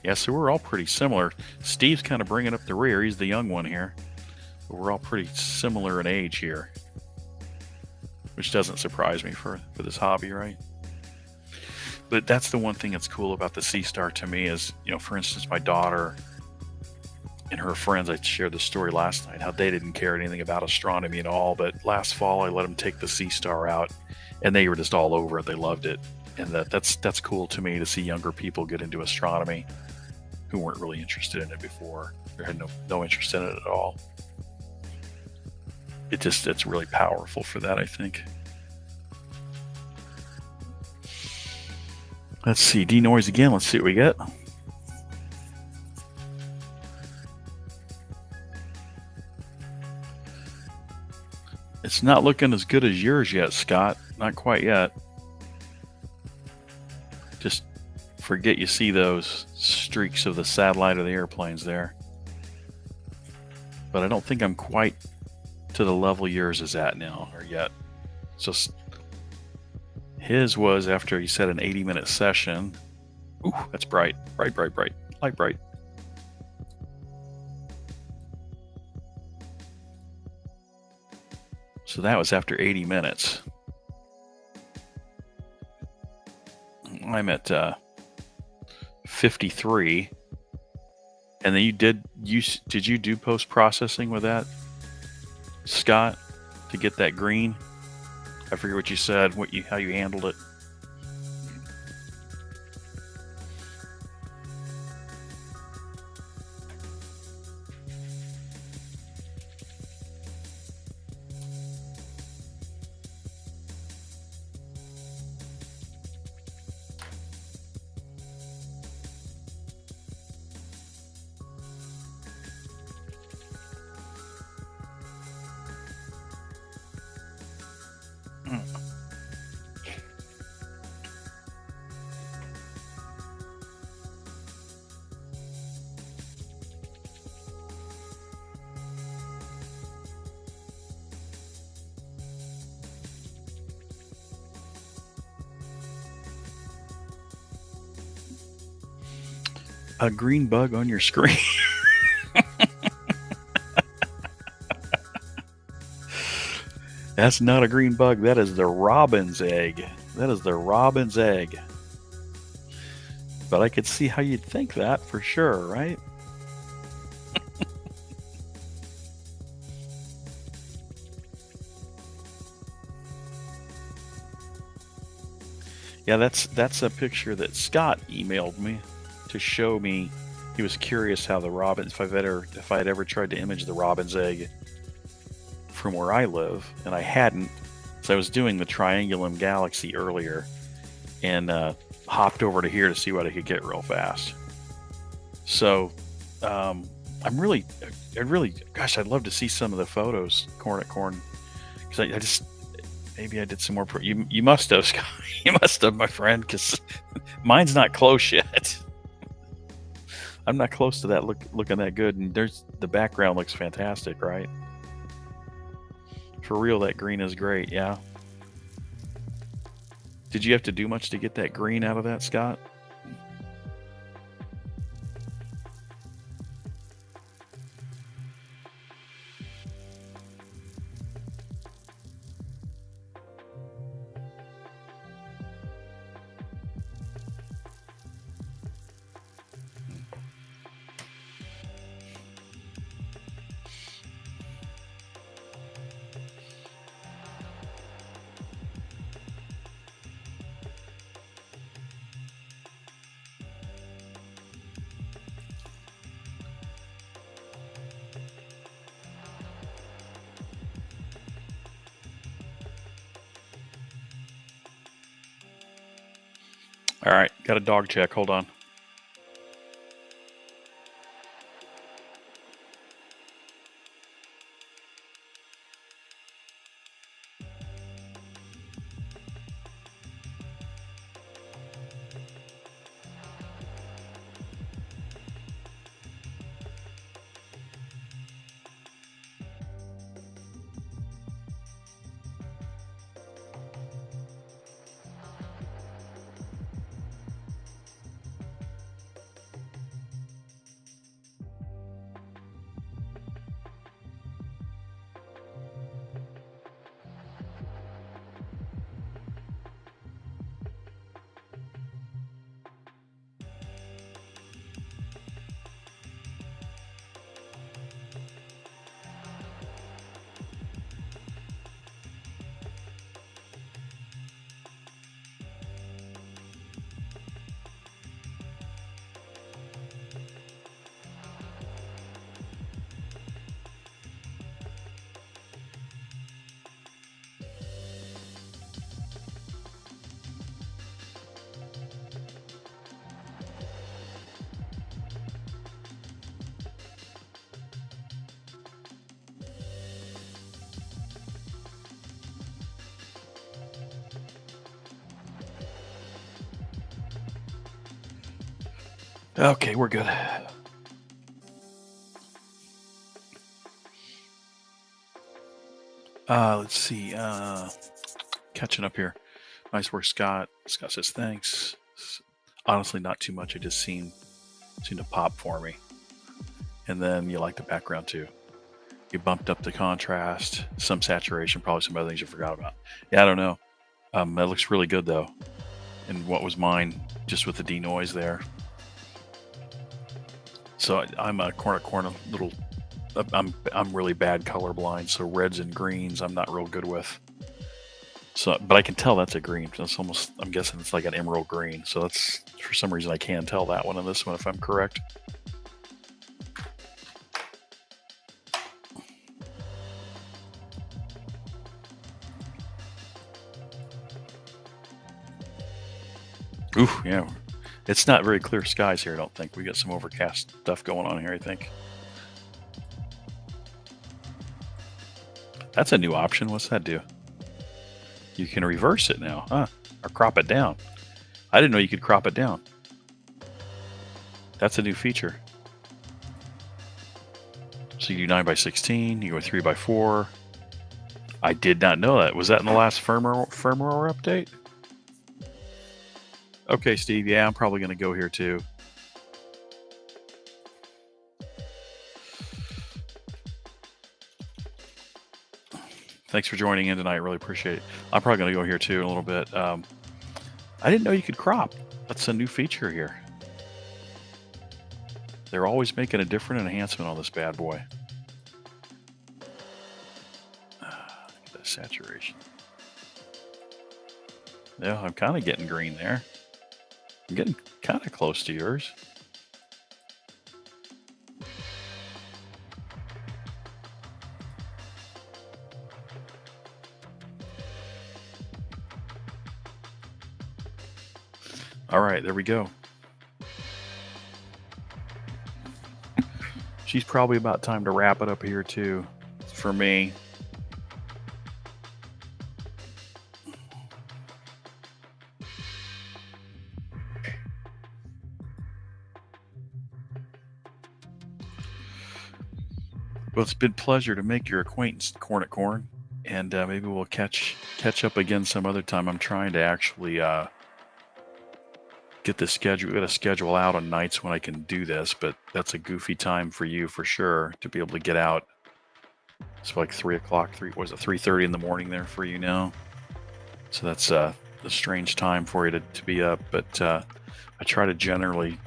Yeah, so we're all pretty similar. Steve's kind of bringing up the rear. He's the young one here. But we're all pretty similar in age here, which doesn't surprise me for this hobby, right? But that's the one thing that's cool about the SeeStar to me is, for instance, my daughter and her friends, I shared the story last night, how they didn't care anything about astronomy at all. But last fall, I let them take the SeeStar out, and they were just all over it. They loved it. And that's cool to me to see younger people get into astronomy who weren't really interested in it before or had no interest in it at all. It's really powerful for that, I think. Let's see, denoise again. Let's see what we get. It's not looking as good as yours yet, Scott. Not quite yet. Just forget you see those streaks of the satellite or the airplanes there. But I don't think I'm quite to the level yours is at now or yet. It's just his was after he said an 80-minute session. Ooh, that's bright, light bright. So that was after 80 minutes. I'm at 53. And then did you do post-processing with that, Scott, to get that green? I forget what you said, how you handled it. A green bug on your screen. That's not a green bug. That is the robin's egg. That is the robin's egg. But I could see how you'd think that for sure, right? Yeah, that's a picture that Scott emailed me to show me. He was curious how the robin, if I'd ever tried to image the robin's egg from where I live, and I hadn't. So I was doing the Triangulum Galaxy earlier, and hopped over to here to see what I could get real fast. So I'm really, gosh, I'd love to see some of the photos, corn at corn, because I just maybe I did some more. You must have, Scott. You must have, my friend, because mine's not close yet. I'm not close to that looking that good, and the background looks fantastic, right? For real, that green is great. Yeah. Did you have to do much to get that green out of that, Scott? All right, got a dog check. Hold on. Okay, we're good. Let's see. Catching up here. Nice work, Scott. Scott says thanks. Honestly, not too much. It just seemed to pop for me. And then you like the background too. You bumped up the contrast, some saturation, probably some other things you forgot about. Yeah, I don't know. That looks really good though. And what was mine, just with the denoise there. So I'm a corner little. I'm really bad colorblind, so reds and greens I'm not real good with. So, but I can tell that's a green. It's almost, I'm guessing it's like an emerald green. So that's, for some reason, I can tell that one and this one if I'm correct. Ooh, yeah. It's not very clear skies here, I don't think. We got some overcast stuff going on here, I think. That's a new option. What's that do? You can reverse it now, huh? Or crop it down. I didn't know you could crop it down. That's a new feature. So you do 9:16, you go 3:4. I did not know that. Was that in the last firmware update? Okay, Steve. Yeah, I'm probably going to go here too. Thanks for joining in tonight. Really appreciate it. I'm probably going to go here too in a little bit. I didn't know you could crop. That's a new feature here. They're always making a different enhancement on this bad boy. The saturation. Yeah, I'm kind of getting green there. I'm getting kind of close to yours. All right, there we go. She's probably about time to wrap it up here too, for me. Well, it's been a pleasure to make your acquaintance, Corn at Corn, and maybe we'll catch up again some other time. I'm trying to actually get the schedule. Got to schedule out on nights when I can do this, but that's a goofy time for you for sure to be able to get out. It's like 3 o'clock. 3:30 in the morning there for you now. So that's a strange time for you to be up. But I try to generally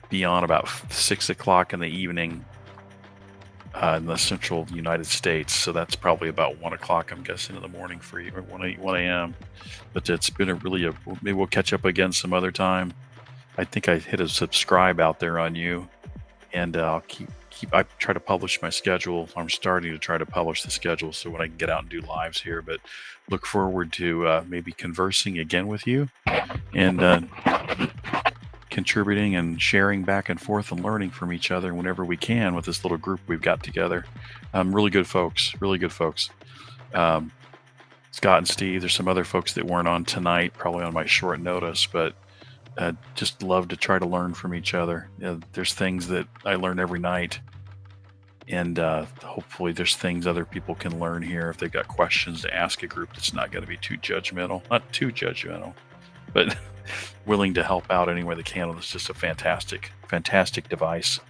be on about 6 o'clock in the evening in the central United States. So that's probably about 1 o'clock, I'm guessing, in the morning for you, or 1 a.m. But it's been maybe we'll catch up again some other time. I think I hit a subscribe out there on you, and I'll I try to publish my schedule. I'm starting to try to publish the schedule so when I can get out and do lives here. But look forward to maybe conversing again with you and contributing and sharing back and forth and learning from each other whenever we can with this little group we've got together. Really good folks. Scott and Steve, there's some other folks that weren't on tonight, probably on my short notice, but just love to try to learn from each other. There's things that I learn every night, and hopefully there's things other people can learn here if they've got questions to ask a group that's not going to be not too judgmental, but willing to help out any way they can. It's just a fantastic device.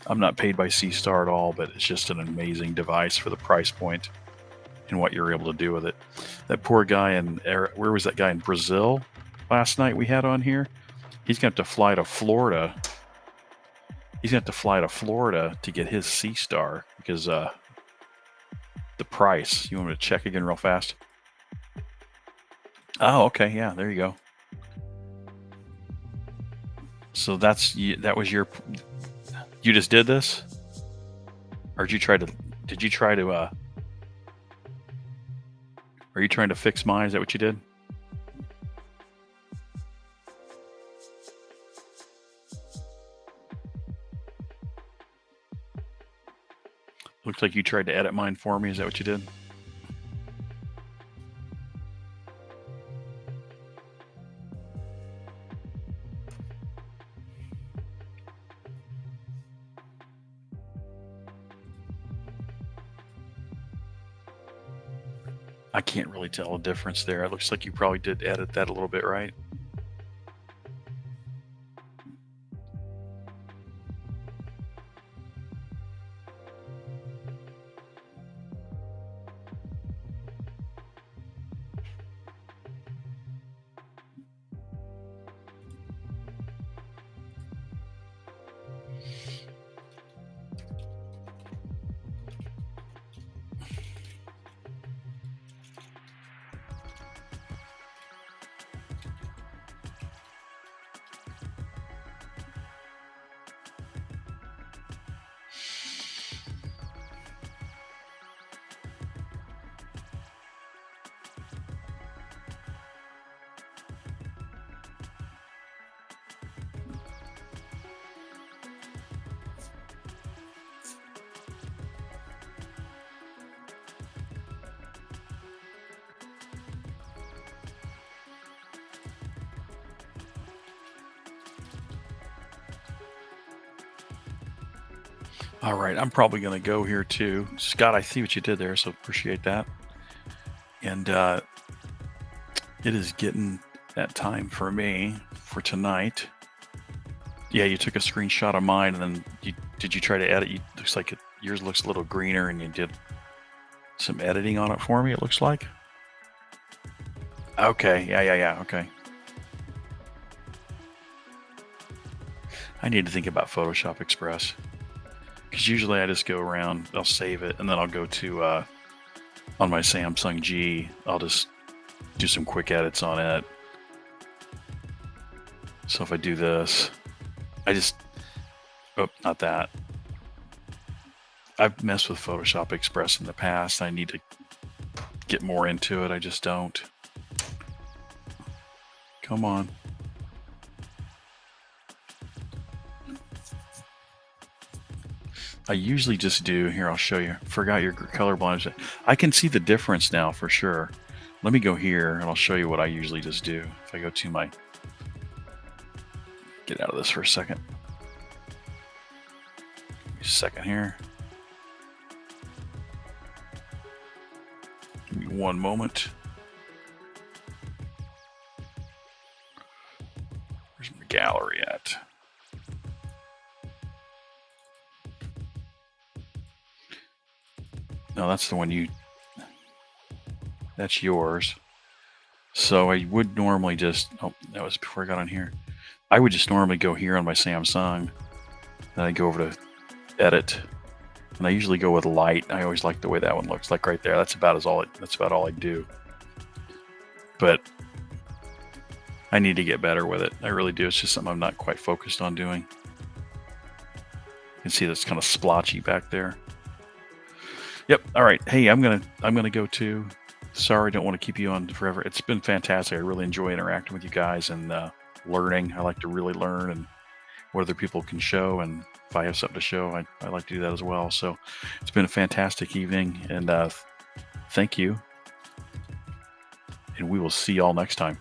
I'm not paid by SeeStar at all, but it's just an amazing device for the price point and what you're able to do with it. That poor guy where was that guy in Brazil last night we had on here? He's going to have to fly to Florida. He's going to have to fly to Florida to get his SeeStar because the price. You want me to check again real fast? Oh, okay. Yeah, there you go. So you just did this? Or are you trying to fix mine? Is that what you did? Looks like you tried to edit mine for me. Is that what you did? I can't really tell a difference there. It looks like you probably did edit that a little bit, right? All right, I'm probably going to go here too. Scott, I see what you did there, so appreciate that. And it is getting that time for me for tonight. Yeah, you took a screenshot of mine, and then did you try to edit? Looks like yours looks a little greener, and you did. some editing on it for me, it looks like. Okay, yeah, okay. I need to think about Photoshop Express. Because usually I just go around, I'll save it, and then I'll go to, on my Samsung G, I'll just do some quick edits on it. So if I do this, oh, not that. I've messed with Photoshop Express in the past. I need to get more into it. I just don't. Come on. I usually just do, here, I'll show you. Forgot your colorblind. I can see the difference now for sure. Let me go here and I'll show you what I usually just do. If I go to my, get out of this for a second. Second here. Give me one moment. Where's my gallery at? No, that's the one that's yours. So I would normally just, oh, that was before I got on here. I would just normally go here on my Samsung. Then I go over to edit. And I usually go with light. I always like the way that one looks, like right there. That's about all I do. But I need to get better with it. I really do. It's just something I'm not quite focused on doing. You can see that's kind of splotchy back there. Yep. All right. Hey, I'm gonna go too. Sorry, don't want to keep you on forever. It's been fantastic. I really enjoy interacting with you guys and learning. I like to really learn and what other people can show, and if I have something to show, I like to do that as well. So it's been a fantastic evening, and thank you. And we will see y'all next time.